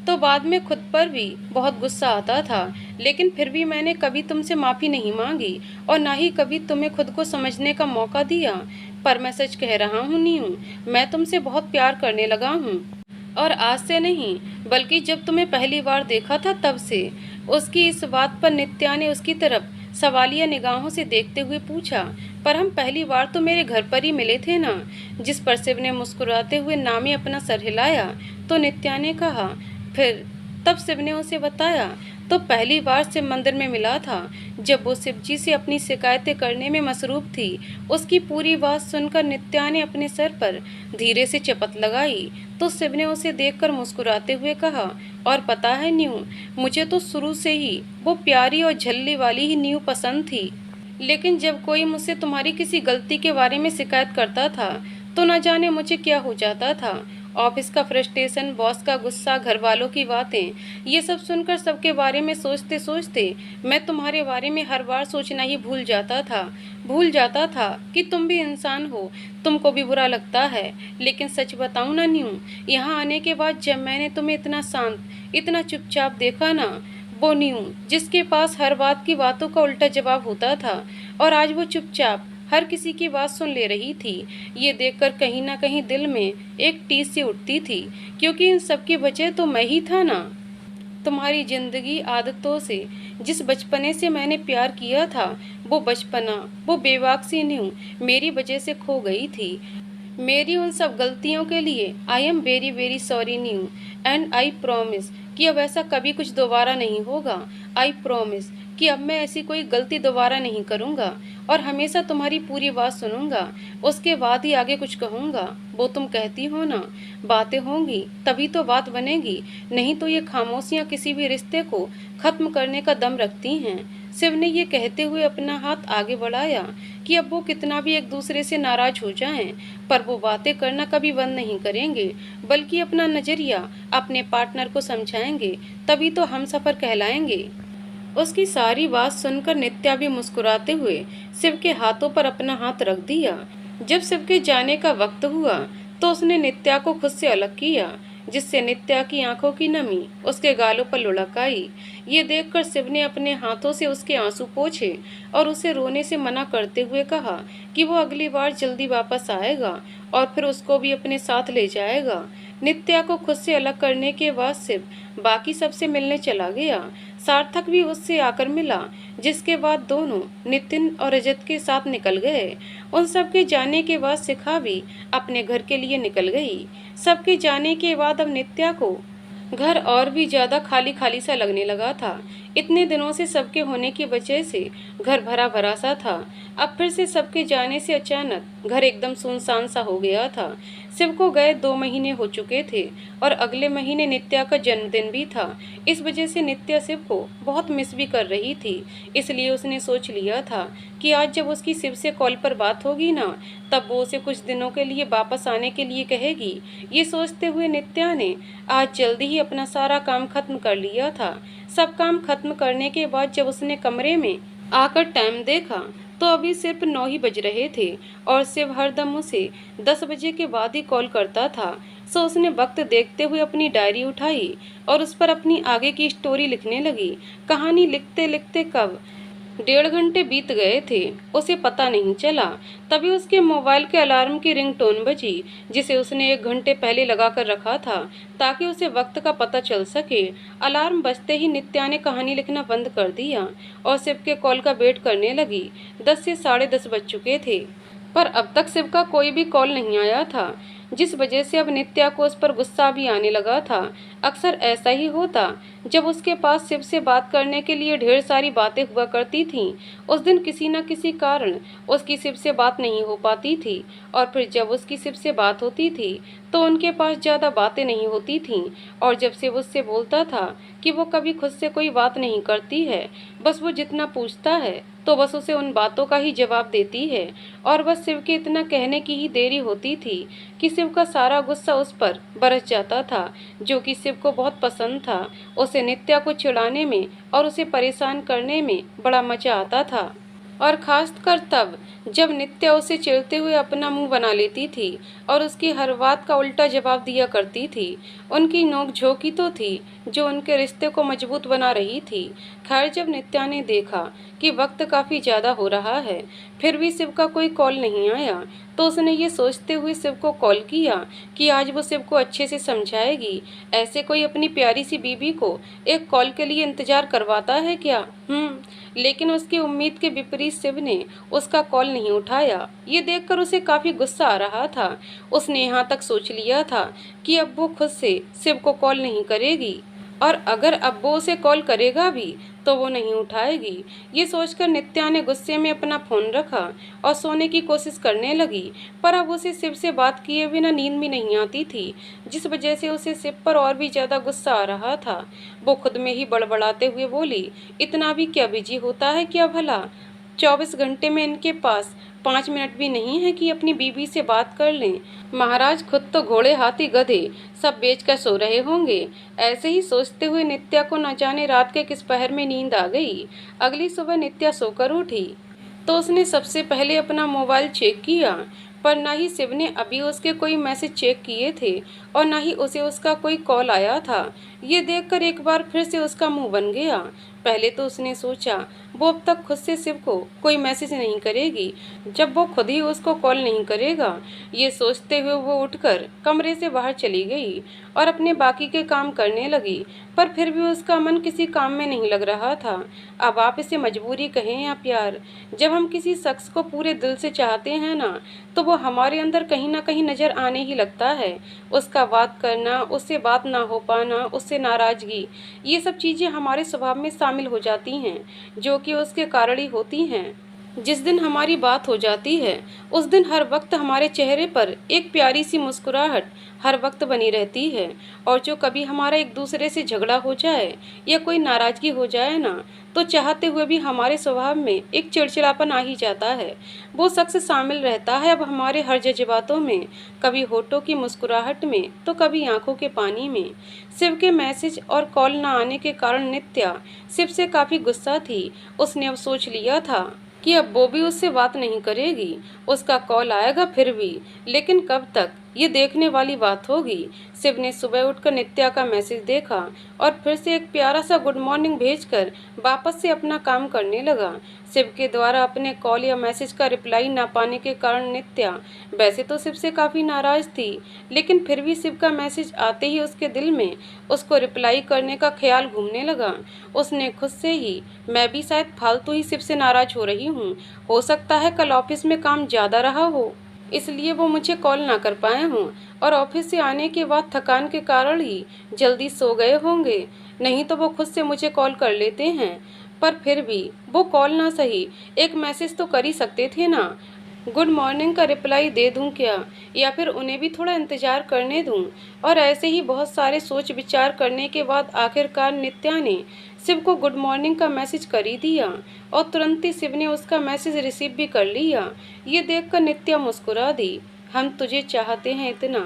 तो बाद में खुद पर भी बहुत गुस्सा आता था, लेकिन फिर भी मैंने कभी तुमसे माफ़ी नहीं मांगी और ना ही कभी तुम्हें खुद को समझने का मौका दिया। पर मैं सच कह रहा हूँ नीयू, मैं तुमसे बहुत प्यार करने लगा हूँ, और आज से नहीं बल्कि जब तुम्हें पहली बार देखा था तब से। उसकी इस बात पर नित्या ने उसकी तरफ सवालिया निगाहों से देखते हुए पूछा, पर हम पहली बार तो मेरे घर पर ही मिले थे ना। जिस पर शिव ने मुस्कुराते हुए नामी अपना सर हिलाया तो नित्या ने कहा, फिर तब शिव ने उसे बताया, तो पहली बार शिव मंदिर में मिला था जब वो शिव जी से अपनी शिकायतें करने में मसरूफ थी। उसकी पूरी बात सुनकर नित्या ने अपने सर पर धीरे से चपत लगाई तो शिव ने उसे देखकर मुस्कुराते हुए कहा, और पता है न्यू, मुझे तो शुरू से ही वो प्यारी और झल्ली वाली ही न्यू पसंद थी, लेकिन जब कोई मुझसे तुम्हारी किसी गलती के बारे में शिकायत करता था तो न जाने मुझे क्या हो जाता था। ऑफिस का फ्रस्ट्रेशन, बॉस का गुस्सा, घर वालों की बातें, ये सब सुनकर सबके बारे में सोचते सोचते मैं तुम्हारे बारे में हर बार सोचना ही भूल जाता था कि तुम भी इंसान हो, तुमको भी बुरा लगता है। लेकिन सच बताऊं ना न्यू, यहाँ आने के बाद जब मैंने तुम्हें इतना शांत, इतना चुपचाप देखा ना, वो न्यू जिसके पास हर बात की बातों का उल्टा जवाब होता था, और आज वो चुपचाप हर किसी की बात सुन ले रही थी, ये देखकर कहीं ना कहीं दिल में एक टीस सी उठती थी, क्योंकि इन सब की वजह तो मैं ही था ना। तुम्हारी जिंदगी आदतों से, जिस बचपने से मैंने प्यार किया था, वो बचपना, वो बेबाक सी न्यू मेरी वजह से खो गई थी। मेरी उन सब गलतियों के लिए I am very very sorry new, and I promise कि अब ऐसा कभी कुछ दोबारा नहीं होगा। आई प्रॉमिस कि अब मैं ऐसी कोई गलती दोबारा नहीं करूँगा और हमेशा तुम्हारी पूरी बात सुनूंगा, उसके बाद ही आगे कुछ कहूँगा। वो तुम कहती हो ना, बातें होंगी तभी तो बात बनेगी, नहीं तो ये खामोशियाँ किसी भी रिश्ते को खत्म करने का दम रखती हैं। शिव ने ये कहते हुए अपना हाथ आगे बढ़ाया कि अब वो कितना भी एक दूसरे से नाराज हो जाएं, पर वो बातें करना कभी बंद नहीं करेंगे, बल्कि अपना नजरिया अपने पार्टनर को समझाएंगे, तभी तो हम सफर कहलाएंगे। उसकी सारी बात सुनकर नित्या भी मुस्कुराते हुए शिव के हाथों पर अपना हाथ रख दिया। जब शिव के जाने का वक्त हुआ तो उसने नित्या को खुद से अलग किया, जिससे नित्या की आंखों की नमी उसके गालों पर लुढ़क आई। ये देखकर शिव ने अपने हाथों से उसके आंसू पोंछे और उसे रोने से मना करते हुए कहा कि वो अगली बार जल्दी वापस आएगा और फिर उसको भी अपने साथ ले जाएगा। नित्या को खुद से अलग करने के बाद शिव बाकी सबसे मिलने चला गया। सार्थक भी उससे आकर मिला, जिसके बाद दोनों नितिन और रजत के साथ निकल गए। उन सबके जाने के बाद शिखा भी अपने घर के लिए निकल गई। सबके जाने के बाद अब नित्या को घर और भी ज्यादा खाली खाली सा लगने लगा था। इतने दिनों से सबके होने की वजह से घर भरा भरा सा था। अब फिर से सबके जाने से अचानक घर एकदम सुनसान सा हो गया था। शिव को गए 2 महीने हो चुके थे और अगले महीने नित्या का जन्मदिन भी था। इस वजह से नित्या शिव को बहुत मिस भी कर रही थी। इसलिए उसने सोच लिया था कि आज जब उसकी शिव से कॉल पर बात होगी ना, तब वो उसे कुछ दिनों के लिए वापस आने के लिए कहेगी। ये सोचते हुए नित्या ने आज जल्दी ही अपना सारा काम खत्म कर लिया था। सब काम खत्म करने के बाद जब उसने कमरे में आकर टाइम देखा तो अभी सिर्फ 9 ही बज रहे थे और शिव हरदम उसे 10 बजे के बाद ही कॉल करता था। सो उसने वक्त देखते हुए अपनी डायरी उठाई और उस पर अपनी आगे की स्टोरी लिखने लगी। कहानी लिखते लिखते कब 1.5 घंटे बीत गए थे उसे पता नहीं चला। तभी उसके मोबाइल के अलार्म की रिंगटोन बजी, जिसे उसने 1 घंटे पहले लगा कर रखा था ताकि उसे वक्त का पता चल सके। अलार्म बजते ही नित्या ने कहानी लिखना बंद कर दिया और शिव के कॉल का वेट करने लगी। 10 से 10:30 बज चुके थे पर अब तक शिव का कोई भी कॉल नहीं आया था, जिस वजह से अब नित्या को उस पर गुस्सा भी आने लगा था। अक्सर ऐसा ही होता जब उसके पास शिव से बात करने के लिए ढेर सारी बातें हुआ करती थीं। उस दिन किसी न किसी कारण उसकी शिव से बात नहीं हो पाती थी और फिर जब उसकी शिव से बात होती थी तो उनके पास ज़्यादा बातें नहीं होती थीं। और जब शिव उससे बोलता था कि वो कभी खुद से कोई बात नहीं करती है, बस वो जितना पूछता है तो बस उसे उन बातों का ही जवाब देती है। और बस शिव के इतना कहने की ही देरी होती थी कि शिव का सारा गुस्सा उस पर बरस जाता था, जो कि शिव को बहुत पसंद था। उसे नित्या को चिढ़ाने में और उसे परेशान करने में बड़ा मजा आता था, और खासकर तब जब नित्या उसे चिढ़ते हुए अपना मुंह बना लेती थी और उसकी हर बात का उल्टा जवाब दिया करती थी। उनकी नोक-झोंक ही तो थी जो उनके रिश्ते को मजबूत बना रही थी। खैर, जब नित्या ने देखा कि वक्त काफ़ी ज़्यादा हो रहा है फिर भी शिव का कोई कॉल नहीं आया तो उसने ये सोचते हुए शिव को कॉल किया कि आज वो शिव को अच्छे से समझाएगी। ऐसे कोई अपनी प्यारी सी बीबी को एक कॉल के लिए इंतजार करवाता है क्या? लेकिन उसकी उम्मीद के विपरीत शिव ने उसका कॉल नहीं उठाया। ये देखकर उसे काफ़ी गुस्सा आ रहा था। उसने यहाँ तक सोच लिया था कि अब वो खुद से शिव को कॉल नहीं करेगी और अगर अब वो उसे कॉल करेगा भी तो वो नहीं उठाएगी। ये सोचकर नित्या ने गुस्से में अपना फ़ोन रखा और सोने की कोशिश करने लगी, पर अब उसे शिव से बात किए बिना नींद भी नहीं आती थी, जिस वजह से उसे शिव पर और भी ज़्यादा गुस्सा आ रहा था। वो खुद में ही बड़बड़ाते हुए बोली, इतना भी क्या बिजी होता है क्या भला? 24 घंटे में इनके पास 5 मिनट भी नहीं है कि अपनी बीवी से बात कर लें। महाराज खुद तो घोड़े हाथी गधे सब बेचकर सो रहे होंगे। ऐसे ही सोचते हुए नित्या को न जाने रात के किस पहर में नींद आ गई। अगली सुबह नित्या सोकर उठी तो उसने सबसे पहले अपना मोबाइल चेक किया, पर न ही शिव ने अभी उसके कोई मैसेज चेक किए थे और न ही उसे उसका कोई कॉल आया था। ये देखकर एक बार फिर से उसका मुंह बन गया। पहले तो उसने सोचा वो अब तक खुद से शिव को कोई मैसेज नहीं करेगी जब वो खुद ही उसको कॉल नहीं करेगा। ये सोचते हुए वो उठकर कमरे से बाहर चली गई और अपने बाकी के काम करने लगी, पर फिर भी उसका मन किसी काम में नहीं लग रहा था। अब आप इसे मजबूरी कहें या प्यार, जब हम किसी शख्स को पूरे दिल से चाहते हैं ना तो वो हमारे अंदर कहीं ना कहीं नज़र आने ही लगता है। उसका बात करना, उससे बात ना हो पाना, उससे नाराज़गी, ये सब चीज़ें हमारे स्वभाव में शामिल हो जाती हैं, जो कि उसके कारण ही होती हैं। जिस दिन हमारी बात हो जाती है उस दिन हर वक्त हमारे चेहरे पर एक प्यारी सी मुस्कुराहट हर वक्त बनी रहती है, और जो कभी हमारा एक दूसरे से झगड़ा हो जाए या कोई नाराज़गी हो जाए ना तो चाहते हुए भी हमारे स्वभाव में एक चिड़चिड़ापन आ ही जाता है। वो शख्स शामिल रहता है अब हमारे हर जज्बातों में, कभी होठों की मुस्कुराहट में तो कभी आंखों के पानी में। शिव के मैसेज और कॉल न आने के कारण नित्या शिव से काफ़ी गुस्सा थी। उसने अब सोच लिया था कि अब वो भी उससे बात नहीं करेगी। उसका कॉल आएगा फिर भी, लेकिन कब तक, ये देखने वाली बात होगी। शिव ने सुबह उठकर नित्या का मैसेज देखा और फिर से एक प्यारा सा गुड मॉर्निंग भेजकर वापस से अपना काम करने लगा। शिव के द्वारा अपने कॉल या मैसेज का रिप्लाई ना पाने के कारण नित्या वैसे तो शिव से काफ़ी नाराज़ थी, लेकिन फिर भी शिव का मैसेज आते ही उसके दिल में उसको रिप्लाई करने का ख्याल घूमने लगा। उसने खुद से ही, मैं भी शायद फालतू ही शिव से नाराज़ हो रही हूँ, हो सकता है कल ऑफिस में काम ज़्यादा रहा हो इसलिए वो मुझे कॉल ना कर पाए हों और ऑफिस से आने के बाद थकान के कारण ही जल्दी सो गए होंगे, नहीं तो वो खुद से मुझे कॉल कर लेते हैं। पर फिर भी वो कॉल ना सही एक मैसेज तो कर ही सकते थे ना। गुड मॉर्निंग का रिप्लाई दे दूं क्या, या फिर उन्हें भी थोड़ा इंतज़ार करने दूं? और ऐसे ही बहुत सारे सोच विचार करने के बाद आखिरकार नित्या ने शिव को गुड मॉर्निंग का मैसेज कर ही दिया और तुरंत ही शिव ने उसका मैसेज रिसीव भी कर लिया। ये देखकर नित्या मुस्कुरा दी। हम तुझे चाहते हैं इतना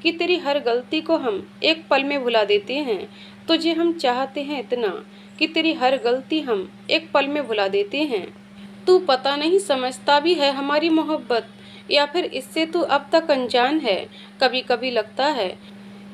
कि तेरी हर गलती को हम एक पल में भुला देते हैं। तुझे हम चाहते हैं इतना कि तेरी हर गलती हम एक पल में भुला देते हैं। तू पता नहीं समझता भी है हमारी मोहब्बत, या फिर इससे तू अब तक अनजान है। कभी कभी लगता है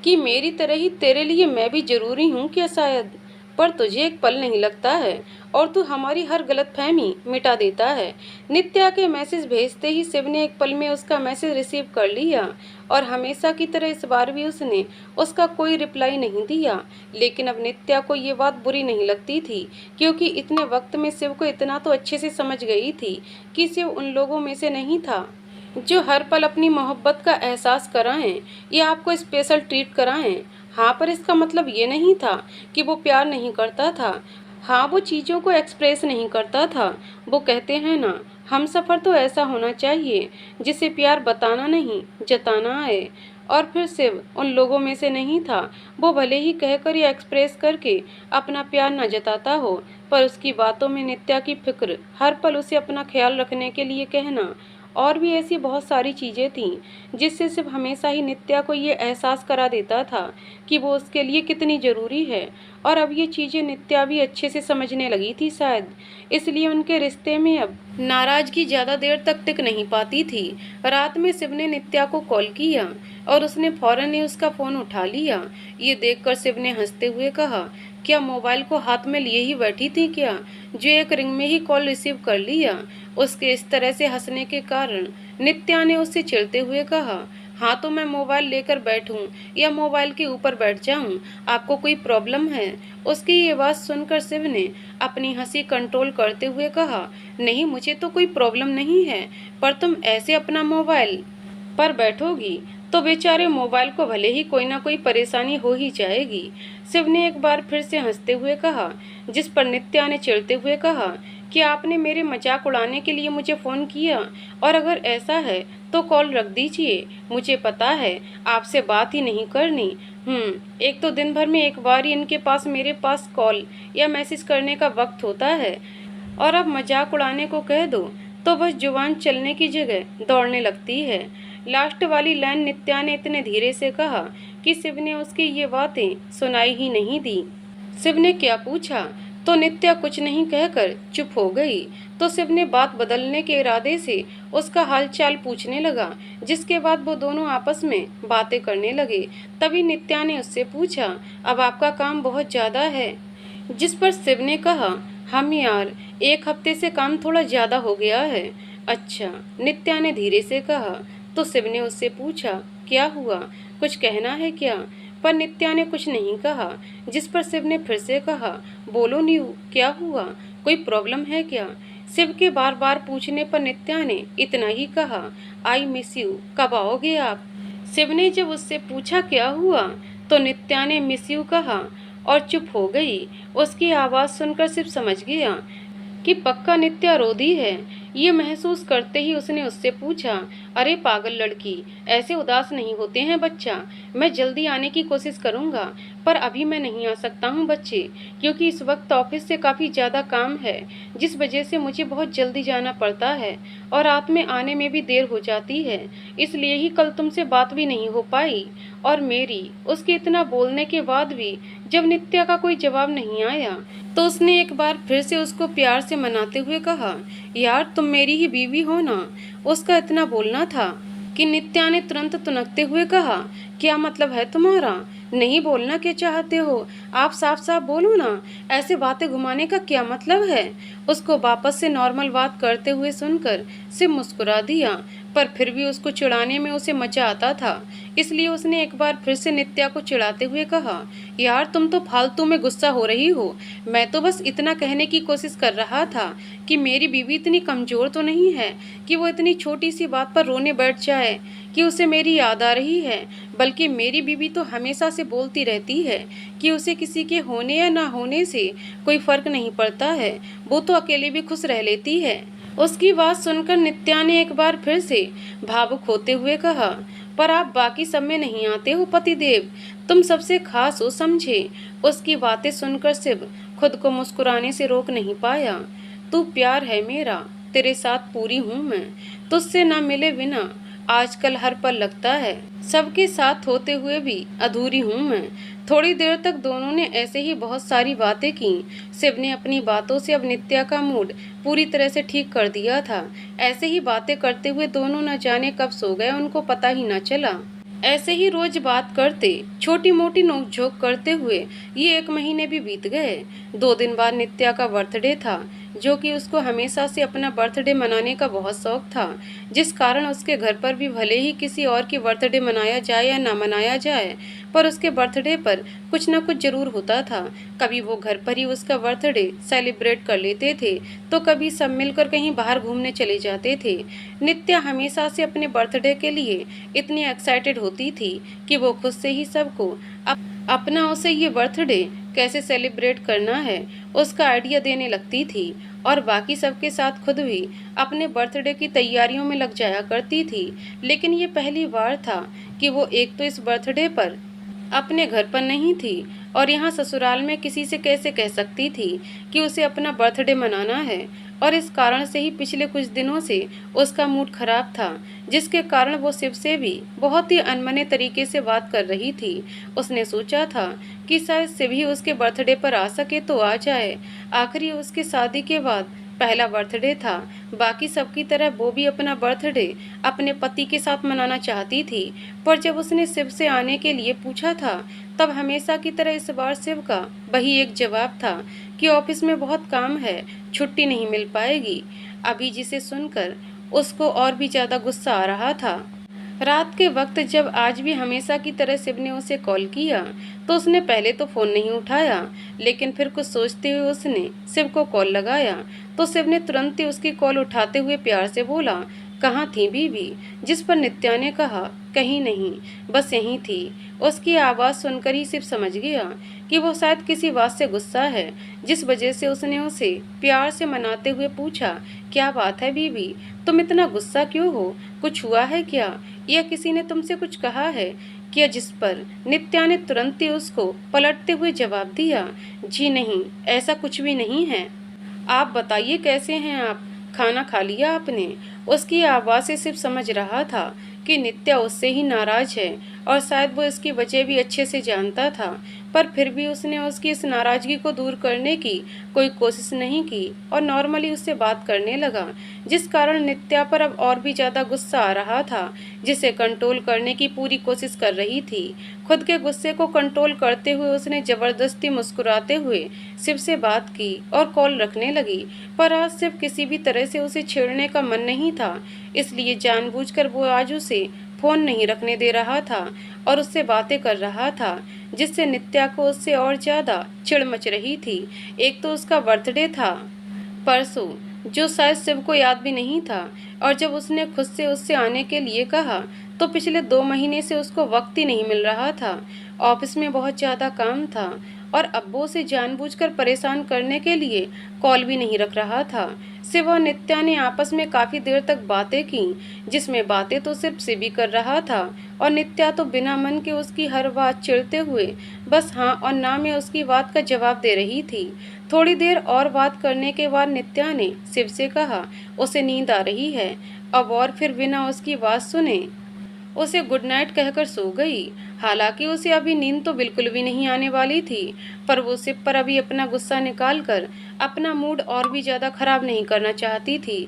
कि मेरी तरह ही तेरे लिए मैं भी जरूरी हूँ क्या शायद, पर तुझे एक पल नहीं लगता है और तू हमारी हर गलतफहमी मिटा देता है। नित्या के मैसेज भेजते ही शिव ने एक पल में उसका मैसेज रिसीव कर लिया और हमेशा की तरह इस बार भी उसने उसका कोई रिप्लाई नहीं दिया। लेकिन अब नित्या को ये बात बुरी नहीं लगती थी, क्योंकि इतने वक्त में शिव को इतना तो अच्छे से समझ गई थी कि शिव उन लोगों में से नहीं था जो हर पल अपनी मोहब्बत का एहसास कराएं या आपको स्पेशल ट्रीट कराएं। हाँ, पर इसका मतलब ये नहीं था कि वो प्यार नहीं करता था। हाँ, वो चीज़ों को एक्सप्रेस नहीं करता था। वो कहते हैं ना, हम सफ़र तो ऐसा होना चाहिए जिसे प्यार बताना नहीं जताना आए। और फिर शिव उन लोगों में से नहीं था। वो भले ही कहकर या एक्सप्रेस करके अपना प्यार न जताता हो, पर उसकी बातों में नित्या की फिक्र, हर पल उसे अपना ख्याल रखने के लिए कहना और भी ऐसी बहुत सारी चीज़ें थीं जिससे शिव हमेशा ही नित्या को ये एहसास करा देता था कि वो उसके लिए कितनी ज़रूरी है। और अब ये चीज़ें नित्या भी अच्छे से समझने लगी थी शायद, इसलिए उनके रिश्ते में अब नाराज़गी ज़्यादा देर तक टिक नहीं पाती थी। रात में शिव ने नित्या को कॉल किया और उसने फौरन ही उसका फ़ोन उठा लिया। ये देखकर शिव ने हंसते हुए कहा, क्या मोबाइल को हाथ में लिए ही बैठी थी क्या, जो एक रिंग में ही कॉल रिसीव कर लिया। उसके इस तरह से हंसने के कारण नित्या ने उससे चिढ़ते हुए कहा, हाँ तो मैं मोबाइल लेकर बैठूं या मोबाइल के ऊपर बैठ जाऊं, आपको कोई प्रॉब्लम है। उसकी ये बात सुनकर शिव ने अपनी हंसी कंट्रोल करते हुए कहा, नहीं मुझे तो कोई प्रॉब्लम नहीं है, पर तुम ऐसे अपना मोबाइल पर बैठोगी तो बेचारे मोबाइल को भले ही कोई ना कोई परेशानी हो ही जाएगी। शिव ने एक बार फिर से हंसते हुए कहा, जिस पर नित्या ने चिढ़ते हुए कहा कि आपने मेरे मजाक उड़ाने के लिए मुझे फ़ोन किया, और अगर ऐसा है तो कॉल रख दीजिए, मुझे पता है आपसे बात ही नहीं करनी। एक तो दिन भर में एक बार ही इनके पास मेरे पास कॉल या मैसेज करने का वक्त होता है, और अब मजाक उड़ाने को कह दो तो बस जुबान चलने की जगह दौड़ने लगती है। लास्ट वाली लाइन नित्या ने इतने धीरे से कहा कि शिव ने उसकी ये बातें सुनाई ही नहीं दी। शिव ने क्या पूछा तो नित्या कुछ नहीं कहकर चुप हो गई। तो शिव ने बात बदलने के इरादे से उसका हालचाल पूछने लगा, जिसके बाद वो दोनों आपस में बातें करने लगे। तभी नित्या ने उससे पूछा, अब आपका काम बहुत ज़्यादा है। जिस पर शिव ने कहा, हम यार एक हफ्ते से काम थोड़ा ज़्यादा हो गया है। अच्छा, नित्या ने धीरे से कहा। तो शिव ने उससे पूछा, क्या हुआ, कुछ कहना है क्या। पर नित्या ने कुछ नहीं कहा। जिस पर शिव ने फिर से कहा, बोलो न्यू, क्या हुआ, कोई प्रॉब्लम है क्या। शिव के बार बार पूछने पर नित्या ने इतना ही कहा, आई मिस यू, कब आओगे आप। शिव ने जब उससे पूछा क्या हुआ तो नित्या ने मिस यू कहा और चुप हो गई। उसकी आवाज़ सुनकर शिव समझ गया कि पक्का नित्या रो दी है। ये महसूस करते ही उसने उससे पूछा, अरे पागल लड़की, ऐसे उदास नहीं होते हैं बच्चा, मैं जल्दी आने की कोशिश करूँगा, पर अभी मैं नहीं आ सकता हूँ बच्चे, क्योंकि इस वक्त ऑफिस से काफ़ी ज़्यादा काम है, जिस वजह से मुझे बहुत जल्दी जाना पड़ता है और रात में आने में भी देर हो जाती है, इसलिए ही कल तुमसे बात भी नहीं हो पाई। और मेरी उसके इतना बोलने के बाद भी जब नित्या का कोई जवाब नहीं आया तो उसने एक बार फिर से उसको प्यार से मनाते हुए कहा, यार तुम मेरी ही बीवी हो ना। उसका इतना बोलना था कि नित्या ने तुरंत तुनकते हुए कहा, क्या मतलब है तुम्हारा, नहीं बोलना क्या चाहते हो, आप साफ साफ बोलो ना, ऐसे बातें घुमाने का क्या मतलब है। उसको वापस से नॉर्मल बात करते हुए सुनकर सिर्फ मुस्कुरा दिया, पर फिर भी उसको चिढ़ाने में उसे मजा आता था, इसलिए उसने एक बार फिर से नित्या को चिढ़ाते हुए कहा, यार तुम तो फालतू में गुस्सा हो रही हो, मैं तो बस इतना कहने की कोशिश कर रहा था कि मेरी बीवी इतनी कमज़ोर तो नहीं है कि वो इतनी छोटी सी बात पर रोने बैठ जाए कि उसे मेरी याद आ रही है, बल्कि मेरी बीवी तो हमेशा से बोलती रहती है कि उसे किसी के होने या ना होने से कोई फ़र्क नहीं पड़ता है, वो तो अकेले भी खुश रह लेती है। उसकी बात सुनकर नित्या ने एक बार फिर से भावुक होते हुए कहा, पर आप बाकी सब में नहीं आते हो पतिदेव, तुम सबसे खास हो समझे। उसकी बातें सुनकर शिव खुद को मुस्कुराने से रोक नहीं पाया। तू प्यार है मेरा, तेरे साथ पूरी हूँ मैं, तुझसे ना मिले बिना आजकल हर पल लगता है सबके साथ होते हुए भी अधूरी हूँ मैं। थोड़ी देर तक दोनों ने ऐसे ही बहुत सारी बातें की। शिव ने अपनी बातों से अब नित्या का मूड पूरी तरह से ठीक कर दिया था। ऐसे ही बातें करते हुए दोनों न जाने कब सो गए, उनको पता ही न चला। ऐसे ही रोज बात करते, छोटी मोटी नोकझोंक करते हुए ये 1 महीने भी बीत गए। 2 दिन बाद नित्या का बर्थडे था, जो कि उसको हमेशा से अपना बर्थडे मनाने का बहुत शौक था, जिस कारण उसके घर पर भी भले ही किसी और की बर्थडे मनाया जाए या ना मनाया जाए, पर उसके बर्थडे पर कुछ न कुछ जरूर होता था। कभी वो घर पर ही उसका बर्थडे सेलिब्रेट कर लेते थे, तो कभी सब मिलकर कहीं बाहर घूमने चले जाते थे। नित्या हमेशा से अपने बर्थडे के लिए इतनी एक्साइटेड होती थी कि वो खुद से ही सबको अपना उसे ये बर्थडे कैसे सेलिब्रेट करना है उसका आइडिया देने लगती थी, और बाकी सबके साथ खुद भी अपने बर्थडे की तैयारियों में लग जाया करती थी। लेकिन ये पहली बार था कि वो एक तो इस बर्थडे पर अपने घर पर नहीं थी, और यहाँ ससुराल में किसी से कैसे कह सकती थी कि उसे अपना बर्थडे मनाना है। और इस कारण से ही पिछले कुछ दिनों से उसका मूड खराब था, जिसके कारण वो शिव से भी बहुत ही अनमने तरीके से बात कर रही थी। उसने सोचा था कि शायद शिव ही उसके बर्थडे पर आ सके तो आ जाए। आखिर ये उसकी शादी के बाद पहला बर्थडे था। बाकी सबकी तरह वो भी अपना बर्थडे अपने पति के साथ मनाना चाहती थी, पर जब उसने शिव से आने के लिए पूछा था, तब हमेशा की तरह इस बार शिव का वही एक जवाब था कि ऑफिस में बहुत काम है, छुट्टी नहीं मिल पाएगी अभी, जिसे सुनकर उसको और भी ज्यादा गुस्सा आ रहा था। रात के वक्त जब आज भी हमेशा की तरह शिव ने उसे कॉल किया, तो उसने पहले तो फोन नहीं उठाया, लेकिन फिर कुछ सोचते हुए उसने शिव को कॉल लगाया, तो शिव ने तुरंत ही उसकी कॉल उठाते हुए प्यार से बोला, कहाँ थी बीवी? जिस पर नित्या ने कहा, कहीं नहीं, बस यहीं थी। उसकी आवाज़ सुनकर ही शिव समझ गया कि वो शायद किसी बात से गुस्सा है, जिस वजह से उसने उसे प्यार से मनाते हुए पूछा, क्या बात है बीवी, तुम इतना गुस्सा क्यों हो? कुछ हुआ है क्या, या किसी ने तुमसे कुछ कहा है क्या? जिस पर नित्या ने तुरंत ही उसको पलटते हुए जवाब दिया, जी नहीं, ऐसा कुछ भी नहीं है। आप बताइए कैसे हैं आप? खाना खा लिया आपने? उसकी आवाज़ से सिर्फ समझ रहा था कि नित्या उससे ही नाराज है, और शायद वो इसकी वजह भी अच्छे से जानता था, पर फिर भी उसने उसकी इस नाराज़गी को दूर करने की कोई कोशिश नहीं की और नॉर्मली उससे बात करने लगा, जिस कारण नित्या पर अब और भी ज़्यादा गुस्सा आ रहा था, जिसे कंट्रोल करने की पूरी कोशिश कर रही थी। खुद के गुस्से को कंट्रोल करते हुए उसने ज़बरदस्ती मुस्कुराते हुए शिव से बात की और कॉल रखने लगी, पर आज सिर्फ किसी भी तरह से उसे छेड़ने का मन नहीं था, इसलिए जानबूझकर वो आज उसे फ़ोन नहीं रखने दे रहा था और उससे बातें कर रहा था, जिससे नित्या को उससे और ज़्यादा चिढ़ मच रही थी। एक तो उसका बर्थडे था परसों, जो शायद शिव को याद भी नहीं था, और जब उसने खुद से उससे आने के लिए कहा, तो पिछले 2 महीने से उसको वक्त ही नहीं मिल रहा था। ऑफिस में बहुत ज़्यादा काम था, और अब्बू उसे जानबूझकर परेशान करने के लिए कॉल भी नहीं रख रहा था। शिव और नित्या ने आपस में काफ़ी देर तक बातें की, जिसमें बातें तो सिर्फ शिव ही कर रहा था, और नित्या तो बिना मन के उसकी हर बात चिढ़ते हुए बस हाँ और ना में उसकी बात का जवाब दे रही थी। थोड़ी देर और बात करने के बाद नित्या ने शिव से कहा, उसे नींद आ रही है अब, और फिर बिना उसकी बात सुने उसे गुड नाइट कहकर सो गई। हालांकि उसे अभी नींद तो बिल्कुल भी नहीं आने वाली थी, पर वो शिव पर अभी अपना गुस्सा निकालकर अपना मूड और भी ज़्यादा खराब नहीं करना चाहती थी,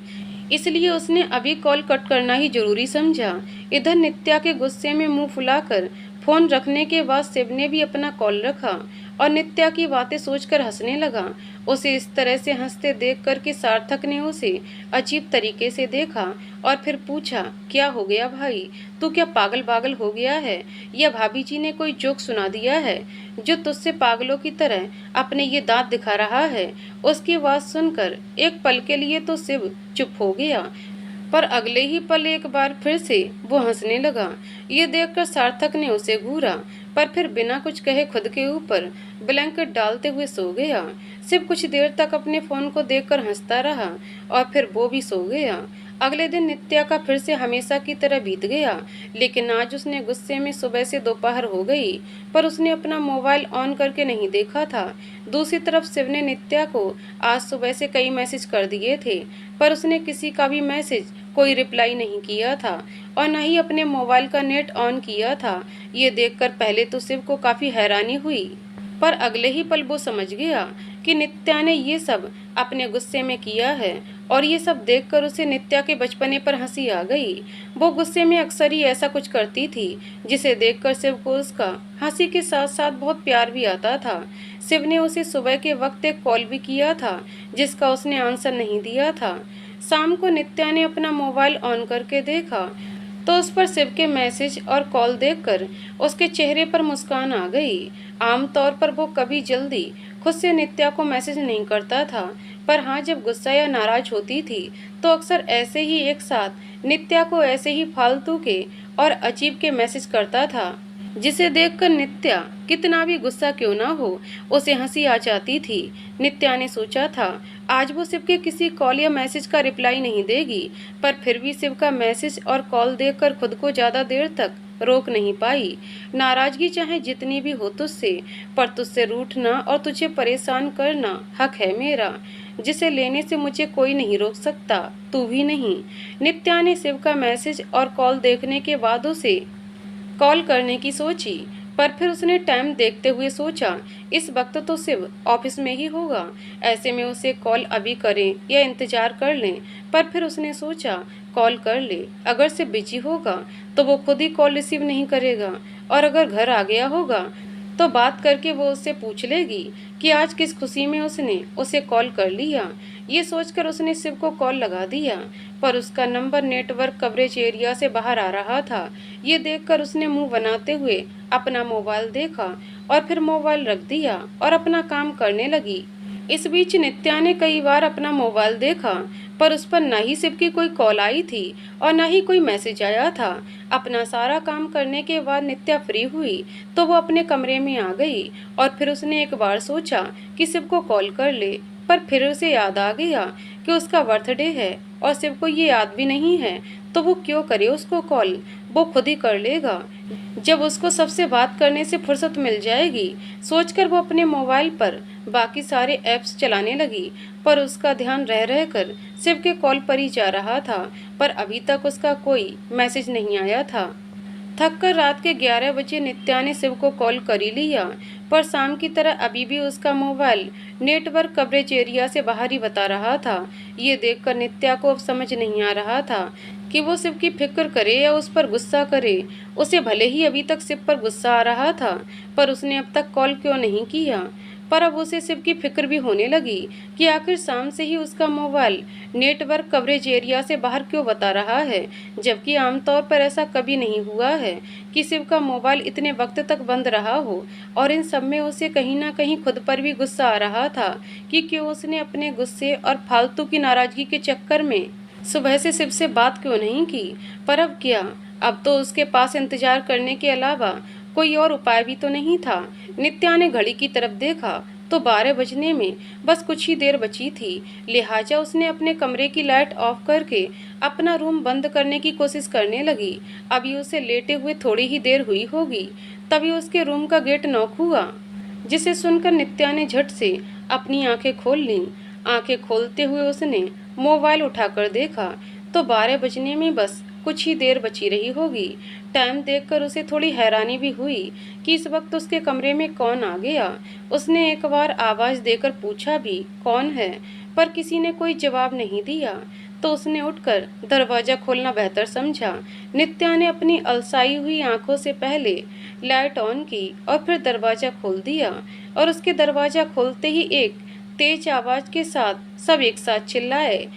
इसलिए उसने अभी कॉल कट करना ही जरूरी समझा। इधर नित्या के गुस्से में मुंह फुलाकर फोन रखने के बाद शिव ने भी अपना कॉल रखा और नित्या की बातें सोचकर हंसने लगा। उसे इस तरह से हंसते देखकर कि सार्थक ने उसे अजीब तरीके से देखा और फिर पूछा, क्या हो गया भाई, तू क्या पागल पागल हो गया है, या भाभी जी ने कोई जोक सुना दिया है जो तुझसे पागलों की तरह अपने ये दांत दिखा रहा है? उसकी बात सुनकर एक पल के लिए तो शिव चुप हो गया, पर अगले ही पल एक बार फिर से वो हंसने लगा। ये देखकर सार्थक ने उसे घूरा, पर फिर बिना कुछ कहे खुद के ऊपर ब्लैंकेट डालते हुए सो गया। शिव कुछ देर तक अपने फोन को देखकर हंसता रहा और फिर वो भी सो गया। अगले दिन नित्या का फिर से हमेशा की तरह बीत गया, लेकिन आज उसने गुस्से में सुबह से दोपहर हो गई पर उसने अपना मोबाइल ऑन करके नहीं देखा था। दूसरी तरफ शिव ने नित्या को आज सुबह से कई मैसेज कर दिए थे पर उसने किसी का भी मैसेज कोई रिप्लाई नहीं किया था और न ही अपने मोबाइल का नेट ऑन किया था। ये देखकर पहले तो शिव को काफी हैरानी हुई पर अगले ही पल वो समझ गया कि नित्या ने ये सब अपने गुस्से में किया है और ये सब देखकर उसे नित्या के बचपने पर हंसी आ गई। वो गुस्से में अक्सर ही ऐसा कुछ करती थी जिसे देखकर शिव को उसका हंसी के साथ साथ बहुत प्यार भी आता था। शिव ने उसे सुबह के वक्त एक कॉल भी किया था जिसका उसने आंसर नहीं दिया था। शाम को नित्या ने अपना मोबाइल ऑन करके देखा तो उस पर शिव के मैसेज और कॉल देखकर उसके चेहरे पर मुस्कान आ गई। आमतौर पर वो कभी जल्दी खुद से नित्या को मैसेज नहीं करता था पर हाँ, जब गुस्सा या नाराज होती थी तो अक्सर ऐसे ही एक साथ नित्या को ऐसे ही फालतू के और अजीब के मैसेज करता था जिसे देखकर नित्या कितना भी गुस्सा क्यों ना हो उसे हंसी आ जाती थी। नित्या ने सोचा था आज वो शिव के किसी कॉल या मैसेज का रिप्लाई नहीं देगी पर फिर भी शिव का मैसेज और कॉल देखकर खुद को ज्यादा देर तक रोक नहीं पाई। नाराजगी चाहे जितनी भी हो तुझसे, पर तुझसे रूठना और तुझे परेशान करना हक है मेरा, जिसे लेने से मुझे कोई नहीं रोक सकता, तू भी नहीं। नित्या ने शिव का मैसेज और कॉल देखने के बाद उसे कॉल करने की सोची पर फिर उसने टाइम देखते हुए सोचा इस वक्त तो शिव ऑफिस में ही होगा, ऐसे में उसे कॉल अभी करें या इंतजार कर लें। पर फिर उसने सोचा कॉल कर ले, अगर शिव बिजी होगा तो वो खुद ही कॉल रिसीव नहीं करेगा और अगर घर आ गया होगा तो बात करके वो उससे पूछ लेगी कि आज किस खुशी में उसने उसे कॉल कर लिया। ये सोचकर उसने शिव को कॉल लगा दिया पर उसका नंबर नेटवर्क कवरेज एरिया से बाहर आ रहा था। ये देखकर उसने मुंह बनाते हुए अपना मोबाइल देखा और फिर मोबाइल रख दिया और अपना काम करने लगी। इस बीच नित्या ने कई बार अपना मोबाइल देखा पर उस पर न ही शिव की कोई कॉल आई थी और न ही कोई मैसेज आया था। अपना सारा काम करने के बाद नित्या फ्री हुई तो वो अपने कमरे में आ गई और फिर उसने एक बार सोचा कि शिव को कॉल कर ले पर फिर उसे याद आ गया कि उसका बर्थडे है और शिव को ये याद भी नहीं है तो वो क्यों करे उसको कॉल, वो खुद ही कर लेगा जब उसको सबसे बात करने से फुर्सत मिल जाएगी। सोचकर वो अपने मोबाइल पर बाकी सारे ऐप्स चलाने लगी पर उसका ध्यान रह रहकर शिव के कॉल पर ही जा रहा था पर अभी तक उसका कोई मैसेज नहीं आया था। थककर रात के 11 बजे नित्या ने शिव को कॉल कर ही लिया पर शाम की तरह अभी भी उसका मोबाइल नेटवर्क कवरेज एरिया से बाहर ही बता रहा था। ये देखकर नित्या को अब समझ नहीं आ रहा था कि वो शिव की फिक्र करे या उस पर गुस्सा करे। उसे भले ही अभी तक शिव पर गुस्सा आ रहा था पर उसने अब तक कॉल क्यों नहीं किया, पर अब उसे शिव की फिक्र भी होने लगी कि आखिर शाम से ही उसका मोबाइल नेटवर्क कवरेज एरिया से बाहर क्यों बता रहा है, जबकि आमतौर पर ऐसा कभी नहीं हुआ है कि शिव का मोबाइल इतने वक्त तक बंद रहा हो। और इन सब में उसे कहीं ना कहीं खुद पर भी गुस्सा आ रहा था कि क्यों उसने अपने गुस्से और फालतू की नाराजगी के चक्कर में सुबह से शिव से बात क्यों नहीं की। पर अब क्या, अब तो उसके पास इंतजार करने के अलावा कोई और उपाय भी तो नहीं था। नित्या ने घड़ी की तरफ देखा तो 12 बजने में बस कुछ ही देर बची थी, लिहाजा उसने अपने कमरे की लाइट ऑफ करके अपना रूम बंद करने की कोशिश करने लगी। अभी उसे लेटे हुए थोड़ी ही देर हुई होगी तभी उसके रूम का गेट नॉक हुआ, जिसे सुनकर नित्या ने झट से अपनी आंखें खोल लीं। आंखें खोलते हुए उसने मोबाइल उठाकर देखा तो 12 बजने में बस कुछ ही देर बची रही होगी। टाइम देखकर उसे थोड़ी हैरानी भी हुई कि इस वक्त उसके कमरे में कौन आ गया। उसने एक बार आवाज़ देकर पूछा भी कौन है, पर किसी ने कोई जवाब नहीं दिया तो उसने उठकर दरवाज़ा खोलना बेहतर समझा। नित्या ने अपनी अलसाई हुई आंखों से पहले लाइट ऑन की और फिर दरवाज़ा खोल दिया और उसके दरवाज़ा खोलते ही एक तेज आवाज़ के साथ सब एक साथ चिल्लाए,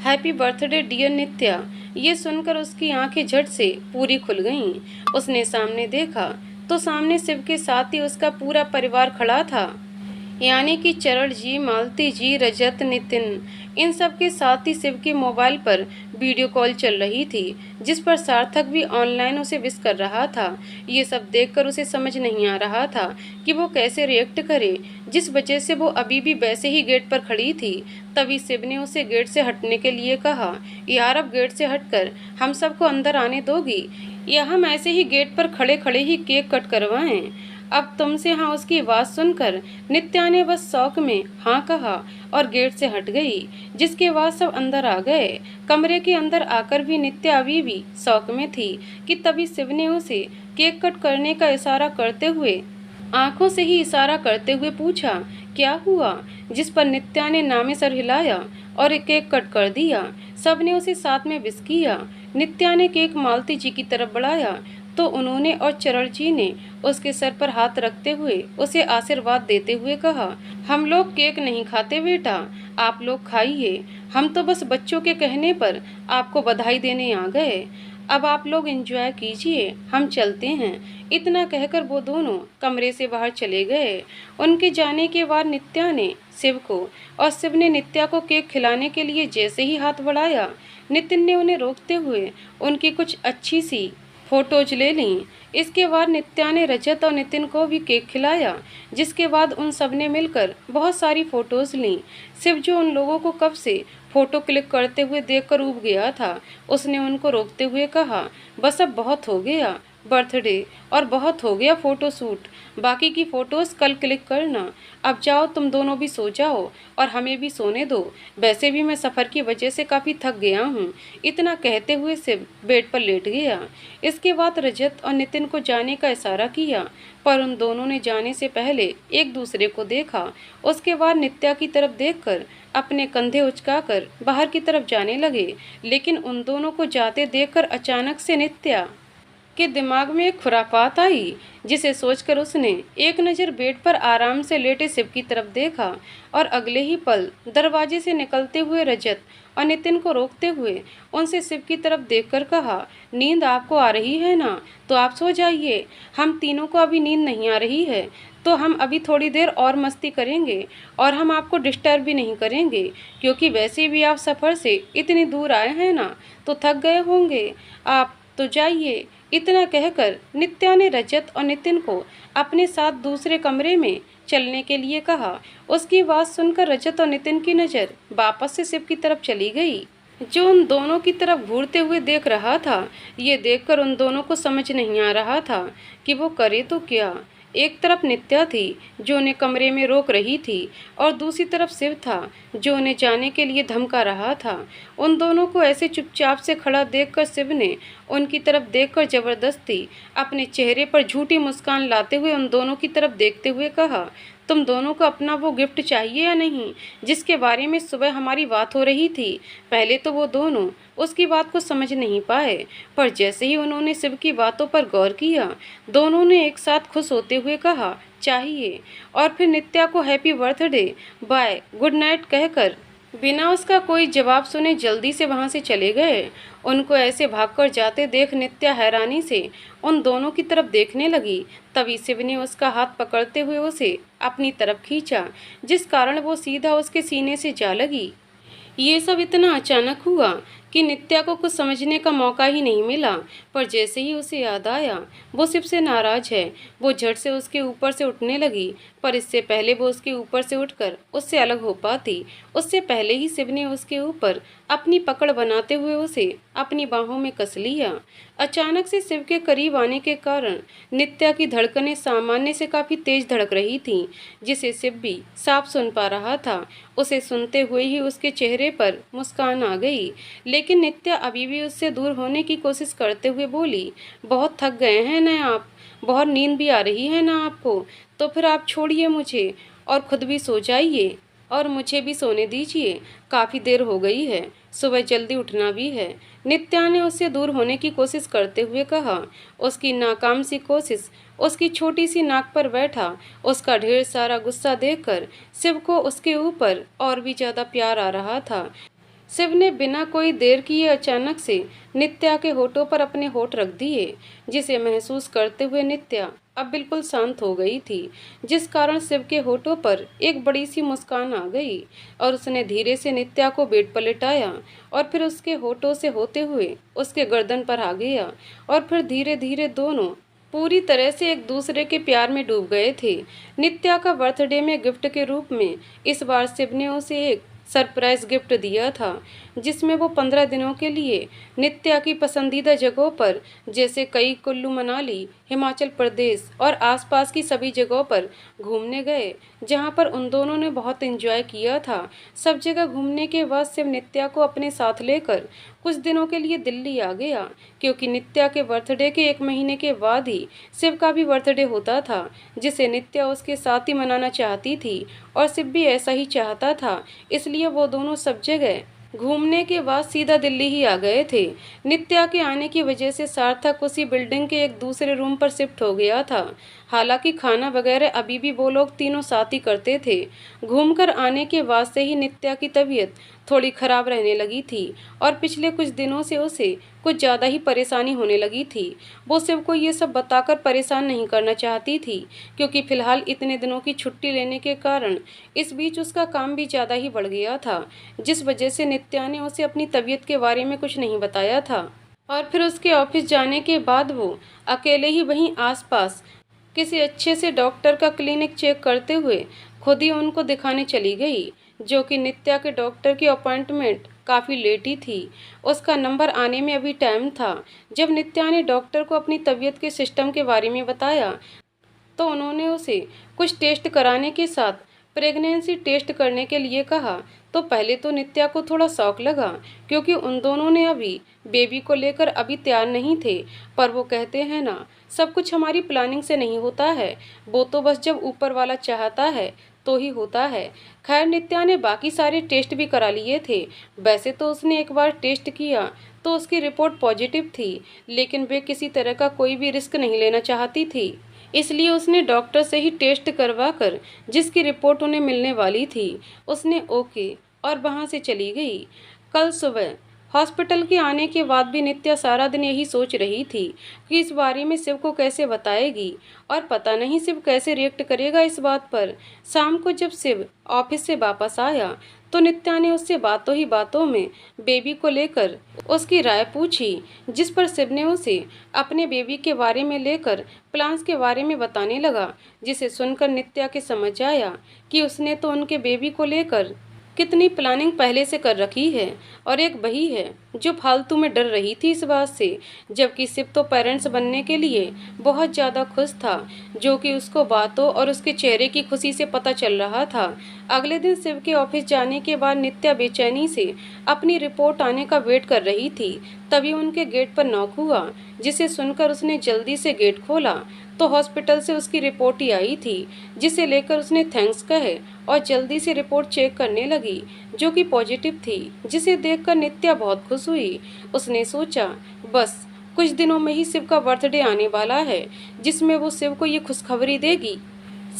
हैप्पी बर्थडे डियर नित्या। ये सुनकर उसकी आंखें झट से पूरी खुल गईं। उसने सामने देखा तो सामने शिव के साथ ही उसका पूरा परिवार खड़ा था, यानी कि चरण जी, मालती जी, रजत, नितिन। इन सब के साथ ही शिव के मोबाइल पर वीडियो कॉल चल रही थी, जिस पर सार्थक भी ऑनलाइन उसे विश कर रहा था। ये सब देखकर उसे समझ नहीं आ रहा था कि वो कैसे रिएक्ट करे, जिस वजह से वो अभी भी वैसे ही गेट पर खड़ी थी। तभी शिव ने उसे गेट से हटने के लिए कहा, यार अब गेट से हटकर हम सबको अंदर आने दोगी, या हम ऐसे ही गेट पर खड़े खड़े ही केक कट करवाएं? अब तुमसे हाँ उसकी आवाज़ सुनकर नित्या ने बस शौक में हाँ कहा और गेट से हट गई, जिसके बाद सब अंदर आ गए। कमरे के अंदर आकर भी नित्या अभी भी शौक में थी कि तभी शिव ने उसे केक कट करने का इशारा करते हुए आंखों से ही इशारा करते हुए पूछा, क्या हुआ? जिस पर नित्या ने नामे सर हिलाया और एक केक कट कर दिया। सबने उसे साथ में विश किया। नित्या ने केक मालती जी की तरफ बढ़ाया तो उन्होंने और चरण जी ने उसके सर पर हाथ रखते हुए उसे आशीर्वाद देते हुए कहा, हम लोग केक नहीं खाते बेटा, आप लोग खाइए, हम तो बस बच्चों के कहने पर आपको बधाई देने आ गए। अब आप लोग एंजॉय कीजिए, हम चलते हैं। इतना कहकर वो दोनों कमरे से बाहर चले गए। उनके जाने के बाद नित्या ने शिव को और शिव ने नित्या को केक खिलाने के लिए जैसे ही हाथ बढ़ाया, नितिन ने उन्हें रोकते हुए उनकी कुछ अच्छी सी फोटोज ले लीं। इसके बाद नित्या ने रजत और नितिन को भी केक खिलाया, जिसके बाद उन सब ने मिलकर बहुत सारी फोटोज लीं। शिव जो उन लोगों को कब से फोटो क्लिक करते हुए देखकर ऊब गया था, उसने उनको रोकते हुए कहा, बस अब बहुत हो गया बर्थडे और बहुत हो गया फ़ोटो शूट, बाकी की फ़ोटोज़ कल क्लिक करना। अब जाओ तुम दोनों भी सो जाओ और हमें भी सोने दो, वैसे भी मैं सफ़र की वजह से काफ़ी थक गया हूँ। इतना कहते हुए शिव बेड पर लेट गया। इसके बाद रजत और नितिन को जाने का इशारा किया, पर उन दोनों ने जाने से पहले एक दूसरे को देखा। उसके बाद नित्या की तरफ देखकर अपने कंधे उचकाकर बाहर की तरफ जाने लगे, लेकिन उन दोनों को जाते देखकर अचानक से नित्या के दिमाग में एक खुरापात आई, जिसे सोचकर उसने एक नज़र बेड पर आराम से लेटे शिव की तरफ देखा और अगले ही पल दरवाजे से निकलते हुए रजत और नितिन को रोकते हुए उनसे शिव की तरफ देखकर कहा, नींद आपको आ रही है ना, तो आप सो जाइए। हम तीनों को अभी नींद नहीं आ रही है, तो हम अभी थोड़ी देर और मस्ती करेंगे और हम आपको डिस्टर्ब भी नहीं करेंगे, क्योंकि वैसे भी आप सफ़र से इतनी दूर आए हैं ना, तो थक गए होंगे। आप तो जाइए। इतना कहकर नित्या ने रजत और नितिन को अपने साथ दूसरे कमरे में चलने के लिए कहा। उसकी बात सुनकर रजत और नितिन की नज़र वापस से शिव की तरफ चली गई, जो उन दोनों की तरफ घूरते हुए देख रहा था। ये देखकर उन दोनों को समझ नहीं आ रहा था कि वो करे तो क्या। एक तरफ नित्या थी जो उन्हें कमरे में रोक रही थी, और दूसरी तरफ शिव था जो उन्हें जाने के लिए धमका रहा था। उन दोनों को ऐसे चुपचाप से खड़ा देखकर शिव ने उनकी तरफ देखकर जबरदस्ती अपने चेहरे पर झूठी मुस्कान लाते हुए उन दोनों की तरफ देखते हुए कहा, तुम दोनों को अपना वो गिफ्ट चाहिए या नहीं, जिसके बारे में सुबह हमारी बात हो रही थी। पहले तो वो दोनों उसकी बात को समझ नहीं पाए, पर जैसे ही उन्होंने शिव की बातों पर गौर किया, दोनों ने एक साथ खुश होते हुए कहा, चाहिए। और फिर नित्या को happy birthday, bye, good night कहकर बिना उसका कोई जवाब सुने जल्दी से वहां से चले गए। उनको ऐसे भागकर जाते देख नित्या हैरानी से उन दोनों की तरफ देखने लगी। तभी शिव ने उसका हाथ पकड़ते हुए उसे अपनी तरफ खींचा, जिस कारण वो सीधा उसके सीने से जा लगी। ये सब इतना अचानक हुआ कि नित्या को कुछ समझने का मौका ही नहीं मिला, पर जैसे ही उसे याद आया वो शिव से नाराज है, वो झट से उसके ऊपर से उठने लगी। पर इससे पहले वो उसके ऊपर से उठकर उससे अलग हो पाती, उससे पहले ही शिव ने उसके ऊपर अपनी पकड़ बनाते हुए उसे अपनी बाहों में कस लिया। अचानक से शिव के करीब आने के कारण नित्या की धड़कनें सामान्य से काफ़ी तेज धड़क रही थीं, जिसे शिव भी साफ सुन पा रहा था। उसे सुनते हुए ही उसके चेहरे पर मुस्कान आ गई, लेकिन नित्या अभी भी उससे दूर होने की कोशिश करते हुए बोली, बहुत थक गए हैं ना आप, बहुत नींद भी आ रही है ना आपको, तो फिर आप छोड़िए मुझे और खुद भी सो जाइए और मुझे भी सोने दीजिए, काफ़ी देर हो गई है, सुबह जल्दी उठना भी है। नित्या ने उससे दूर होने की कोशिश करते हुए कहा। उसकी नाकाम सी कोशिश उसकी छोटी सी नाक पर बैठा उसका ढेर सारा गुस्सा देखकर शिव को उसके ऊपर और भी ज़्यादा प्यार आ रहा था। शिव ने बिना कोई देर किए अचानक से नित्या के होठों पर अपने होठ रख दिए, जिसे महसूस करते हुए नित्या अब बिल्कुल शांत हो गई थी, जिस कारण शिव के होठों पर एक बड़ी सी मुस्कान आ गई और उसने धीरे से नित्या को बेड पर लिटाया और फिर उसके होठों से होते हुए उसके गर्दन पर आ गया और फिर धीरे धीरे दोनों पूरी तरह से एक दूसरे के प्यार में डूब गए थे। नित्या का बर्थडे में गिफ्ट के रूप में इस बार शिव ने उसे एक सरप्राइज गिफ्ट दिया था, जिसमें वो 15 दिनों के लिए नित्या की पसंदीदा जगहों पर जैसे कई कुल्लू मनाली, हिमाचल प्रदेश और आसपास की सभी जगहों पर घूमने गए, जहां पर उन दोनों ने बहुत एंजॉय किया था। सब जगह घूमने के बाद शिव नित्या को अपने साथ लेकर कुछ दिनों के लिए दिल्ली आ गया, क्योंकि नित्या के बर्थडे के 1 महीने के बाद ही शिव का भी बर्थडे होता था, जिसे नित्या उसके साथ ही मनाना चाहती थी और शिव भी ऐसा ही चाहता था। इसलिए वो दोनों सब जगह घूमने के बाद सीधा दिल्ली ही आ गए थे। नित्या के आने की वजह से सार्थक उसी बिल्डिंग के एक दूसरे रूम पर शिफ्ट हो गया था। हालांकि खाना वगैरह अभी भी वो लोग तीनों साथ ही करते थे। घूमकर आने के बाद से ही नित्या की तबीयत थोड़ी खराब रहने लगी थी और पिछले कुछ दिनों से उसे कुछ ज़्यादा ही परेशानी होने लगी थी। वो शिव को ये सब बताकर परेशान नहीं करना चाहती थी, क्योंकि फिलहाल इतने दिनों की छुट्टी लेने के कारण इस बीच उसका काम भी ज़्यादा ही बढ़ गया था, जिस वजह से नित्या ने उसे अपनी तबीयत के बारे में कुछ नहीं बताया था। और फिर उसके ऑफिस जाने के बाद वो अकेले ही वहीं आसपास किसी अच्छे से डॉक्टर का क्लिनिक चेक करते हुए खुद ही उनको दिखाने चली गई, जो कि नित्या के डॉक्टर की अपॉइंटमेंट काफ़ी लेट ही थी। उसका नंबर आने में अभी टाइम था। जब नित्या ने डॉक्टर को अपनी तबीयत के सिस्टम के बारे में बताया तो उन्होंने उसे कुछ टेस्ट कराने के साथ प्रेगनेंसी टेस्ट करने के लिए कहा। तो पहले तो नित्या को थोड़ा शौक लगा, क्योंकि उन दोनों ने अभी बेबी को लेकर अभी तैयार नहीं थे। पर वो कहते हैं ना, सब कुछ हमारी प्लानिंग से नहीं होता है, वो तो बस जब ऊपर वाला चाहता है तो ही होता है। खैर, नित्या ने बाकी सारे टेस्ट भी करा लिए थे। वैसे तो उसने एक बार टेस्ट किया तो उसकी रिपोर्ट पॉजिटिव थी, लेकिन वे किसी तरह का कोई भी रिस्क नहीं लेना चाहती थी। इसलिए उसने डॉक्टर से ही टेस्ट करवा कर जिसकी रिपोर्ट उन्हें मिलने वाली थी उसने ओके और वहाँ से चली गई। कल सुबह हॉस्पिटल के आने के बाद भी नित्या सारा दिन यही सोच रही थी कि इस बारे में शिव को कैसे बताएगी और पता नहीं शिव कैसे रिएक्ट करेगा इस बात पर। शाम को जब शिव ऑफिस से वापस आया तो नित्या ने उससे बातों ही बातों में बेबी को लेकर उसकी राय पूछी, जिस पर शिव ने उसे अपने बेबी के बारे में लेकर प्लान्स के बारे में बताने लगा, जिसे सुनकर नित्या के समझ आया कि उसने तो उनके बेबी को लेकर कितनी प्लानिंग पहले से कर रखी है और एक वही है जो फालतू में डर रही थी इस बात से, जबकि शिव तो पेरेंट्स बनने के लिए बहुत ज़्यादा खुश था, जो कि उसको बातों और उसके चेहरे की खुशी से पता चल रहा था। अगले दिन शिव के ऑफिस जाने के बाद नित्या बेचैनी से अपनी रिपोर्ट आने का वेट कर रही थी। तभी उनके गेट पर नॉक हुआ, जिसे सुनकर उसने जल्दी से गेट खोला तो हॉस्पिटल से उसकी रिपोर्ट ही आई थी, जिसे लेकर उसने थैंक्स कहे और जल्दी से रिपोर्ट चेक करने लगी, जो कि पॉजिटिव थी, जिसे देखकर नित्या बहुत खुश हुई। उसने सोचा बस कुछ दिनों में ही शिव का बर्थडे आने वाला है, जिसमें वो शिव को ये खुशखबरी देगी।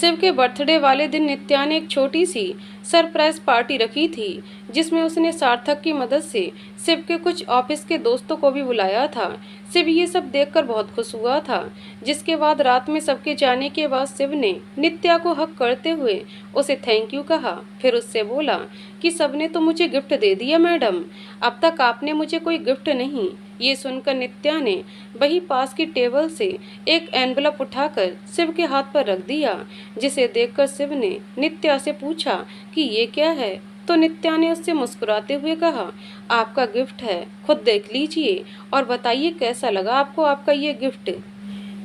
शिव के बर्थडे वाले दिन नित्या ने एक छोटी सी सरप्राइज पार्टी रखी थी, जिसमें उसने सार्थक की मदद से शिव के कुछ ऑफिस के दोस्तों को भी बुलाया था। शिव ये सब देखकर बहुत खुश हुआ था, जिसके बाद रात में सबके जाने के बाद शिव ने नित्या को हक करते हुए उसे थैंक यू कहा। फिर उससे बोला कि सबने तो मुझे गिफ्ट दे दिया मैडम, अब तक आपने मुझे कोई गिफ्ट नहीं। ये सुनकर नित्या ने वही पास की टेबल से एक एनवलप उठाकर शिव के हाथ पर रख दिया, जिसे देखकर शिव ने नित्या से पूछा कि ये क्या है। तो नित्या ने उससे मुस्कुराते हुए कहा, आपका गिफ्ट है, खुद देख लीजिए और बताइए कैसा लगा आपको आपका ये गिफ्ट।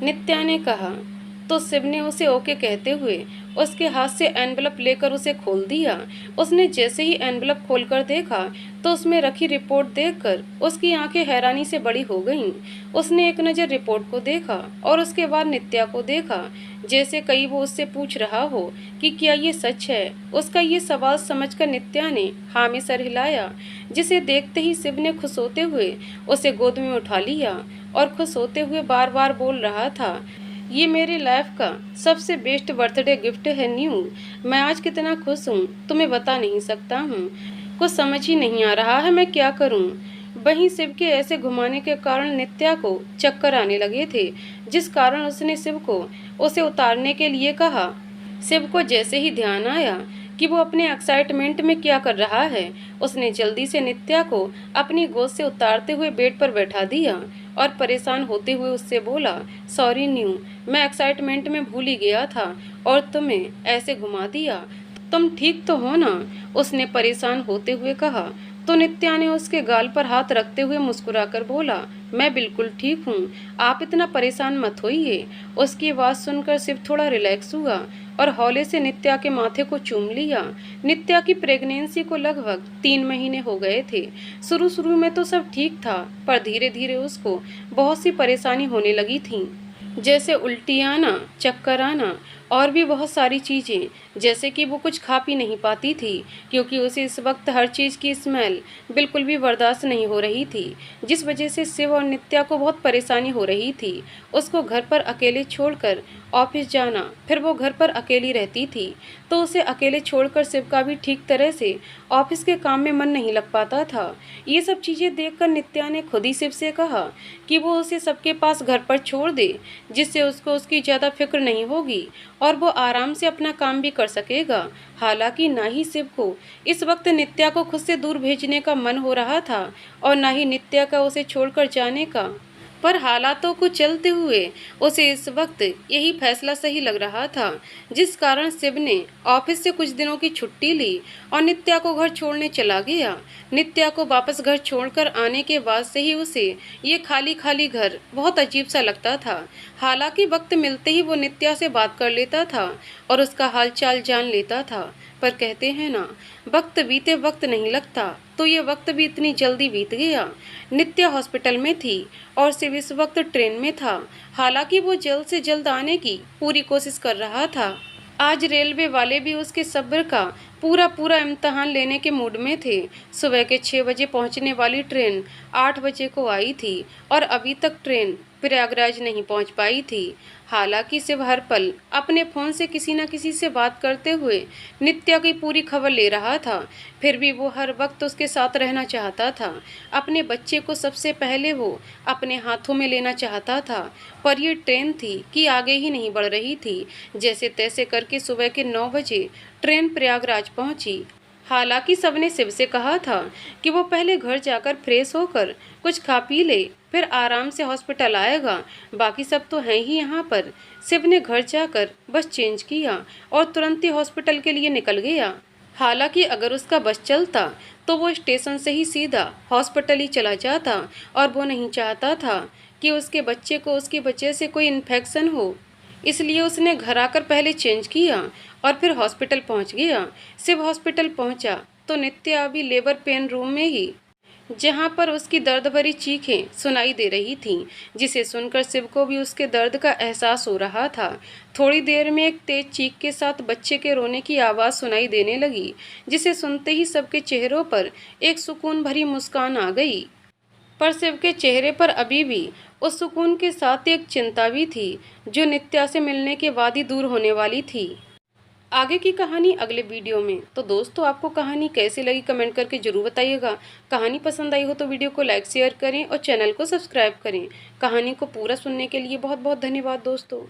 नित्या ने कहा तो शिव ने उसे ओके कहते हुए उसके हाथ से एनवलप लेकर उसे खोल दिया। उसने जैसे ही एनवलप खोलकर देखा तो उसमें रखी रिपोर्ट देखकर उसकी आंखें हैरानी से बड़ी हो गईं। उसने एक नज़र रिपोर्ट को देखा और उसके बाद नित्या को देखा, जैसे कहीं वो उससे पूछ रहा हो कि क्या ये सच है। उसका ये सवाल समझकर नित्या ने हाँ में सर हिलाया, जिसे देखते ही शिव ने खुश होते हुए उसे गोद में उठा लिया और खुश होते हुए बार बार बोल रहा था, ये मेरी लाइफ का सबसे बेस्ट बर्थडे गिफ्ट है न्यू। मैं आज कितना खुश हूँ तुम्हें बता नहीं सकता हूँ, कुछ समझ ही नहीं आ रहा है मैं क्या करूँ। वहीं शिव के ऐसे घुमाने के कारण नित्या को चक्कर आने लगे थे, जिस कारण उसने शिव को उसे उतारने के लिए कहा। शिव को जैसे ही ध्यान आया कि वो अपने एक्साइटमेंट में क्या कर रहा है, उसने जल्दी से नित्या को अपनी गोद से उतारते हुए बेड पर बैठा दिया और परेशान होते हुए उससे बोला, सॉरी न्यू, मैं एक्साइटमेंट में भूल ही गया था और तुम्हें ऐसे घुमा दिया। तुम ठीक तो हो ना? उसने परेशान होते हुए कहा। तो नित्या ने उसके गाल पर हाथ रखते हुए मुस्कुराकर बोला, मैं बिल्कुल ठीक हूँ, आप इतना परेशान मत होइए। उसकी आवाज़ सुनकर शिव थोड़ा रिलैक्स हुआ और हौले से नित्या के माथे को चूम लिया। नित्या की प्रेगनेंसी को लगभग 3 महीने हो गए थे। शुरू में तो सब ठीक था, पर धीरे धीरे उसको बहुत सी परेशानी होने लगी थी, जैसे उल्टी आना, चक्कर आना और भी बहुत सारी चीज़ें। जैसे कि वो कुछ खा पी नहीं पाती थी, क्योंकि उसे इस वक्त हर चीज़ की स्मेल बिल्कुल भी बर्दाश्त नहीं हो रही थी, जिस वजह से शिव और नित्या को बहुत परेशानी हो रही थी। उसको घर पर अकेले छोड़कर ऑफिस जाना, फिर वो घर पर अकेली रहती थी, तो उसे अकेले छोड़कर शिव का भी ठीक तरह से ऑफिस के काम में मन नहीं लग पाता था। ये सब चीज़ें देखकर नित्या ने खुद ही शिव से कहा कि वो उसे सबके पास घर पर छोड़ दे, जिससे उसको उसकी ज़्यादा फिक्र नहीं होगी और वो आराम से अपना काम भी कर सकेगा। हालांकि ना ही शिव को इस वक्त नित्या को खुद से दूर भेजने का मन हो रहा था और ना ही नित्या का उसे छोड़कर जाने का, पर हालातों को चलते हुए उसे इस वक्त यही फैसला सही लग रहा था, जिस कारण शिव ने ऑफिस से कुछ दिनों की छुट्टी ली और नित्या को घर छोड़ने चला गया। नित्या को वापस घर छोड़कर आने के बाद से ही उसे ये खाली खाली घर बहुत अजीब सा लगता था। हालांकि वक्त मिलते ही वो नित्या से बात कर लेता था और उसका हालचाल जान लेता था, पर कहते हैं ना, वक्त बीते वक्त नहीं लगता, तो ये वक्त भी इतनी जल्दी बीत गया। नित्या हॉस्पिटल में थी और शिव इस वक्त ट्रेन में था। हालांकि वो जल्द से जल्द आने की पूरी कोशिश कर रहा था। आज रेलवे वाले भी उसके सब्र का पूरा इम्तहान लेने के मूड में थे। सुबह के 6 बजे पहुंचने वाली ट्रेन 8 बजे को आई थी और अभी तक ट्रेन प्रयागराज नहीं पहुंच पाई थी। हालांकि शिव हर पल अपने फ़ोन से किसी न किसी से बात करते हुए नित्या की पूरी खबर ले रहा था। फिर भी वो हर वक्त उसके साथ रहना चाहता था। अपने बच्चे को सबसे पहले वो अपने हाथों में लेना चाहता था, पर ये ट्रेन थी कि आगे ही नहीं बढ़ रही थी। जैसे तैसे करके सुबह के 9 बजे ट्रेन प्रयागराज पहुंची। हालांकि सबने शिव से कहा था कि वो पहले घर जाकर फ्रेश होकर कुछ खा पी ले, फिर आराम से हॉस्पिटल आएगा, बाकी सब तो हैं ही यहाँ पर। शिव ने घर जाकर बस चेंज किया और तुरंत ही हॉस्पिटल के लिए निकल गया। हालांकि अगर उसका बस चलता तो वो स्टेशन से ही सीधा हॉस्पिटल ही चला जाता और वो नहीं चाहता था कि उसके बच्चे को उसकी वजह से कोई इन्फेक्शन हो, इसलिए उसने घर आकर पहले चेंज किया और फिर हॉस्पिटल पहुंच गया। शिव हॉस्पिटल पहुंचा तो नित्या अभी लेबर पेन रूम में ही, जहां पर उसकी दर्द भरी चीखें सुनाई दे रही थीं, जिसे सुनकर शिव को भी उसके दर्द का एहसास हो रहा था। थोड़ी देर में एक तेज चीख के साथ बच्चे के रोने की आवाज़ सुनाई देने लगी, जिसे सुनते ही सबके चेहरों पर एक सुकून भरी मुस्कान आ गई। पर शिव के चेहरे पर अभी भी उस सुकून के साथ एक चिंता भी थी, जो नित्या से मिलने के बाद ही दूर होने वाली थी। आगे की कहानी अगले वीडियो में। तो दोस्तों, आपको कहानी कैसी लगी कमेंट करके जरूर बताइएगा। कहानी पसंद आई हो तो वीडियो को लाइक शेयर करें और चैनल को सब्सक्राइब करें। कहानी को पूरा सुनने के लिए बहुत बहुत धन्यवाद दोस्तों।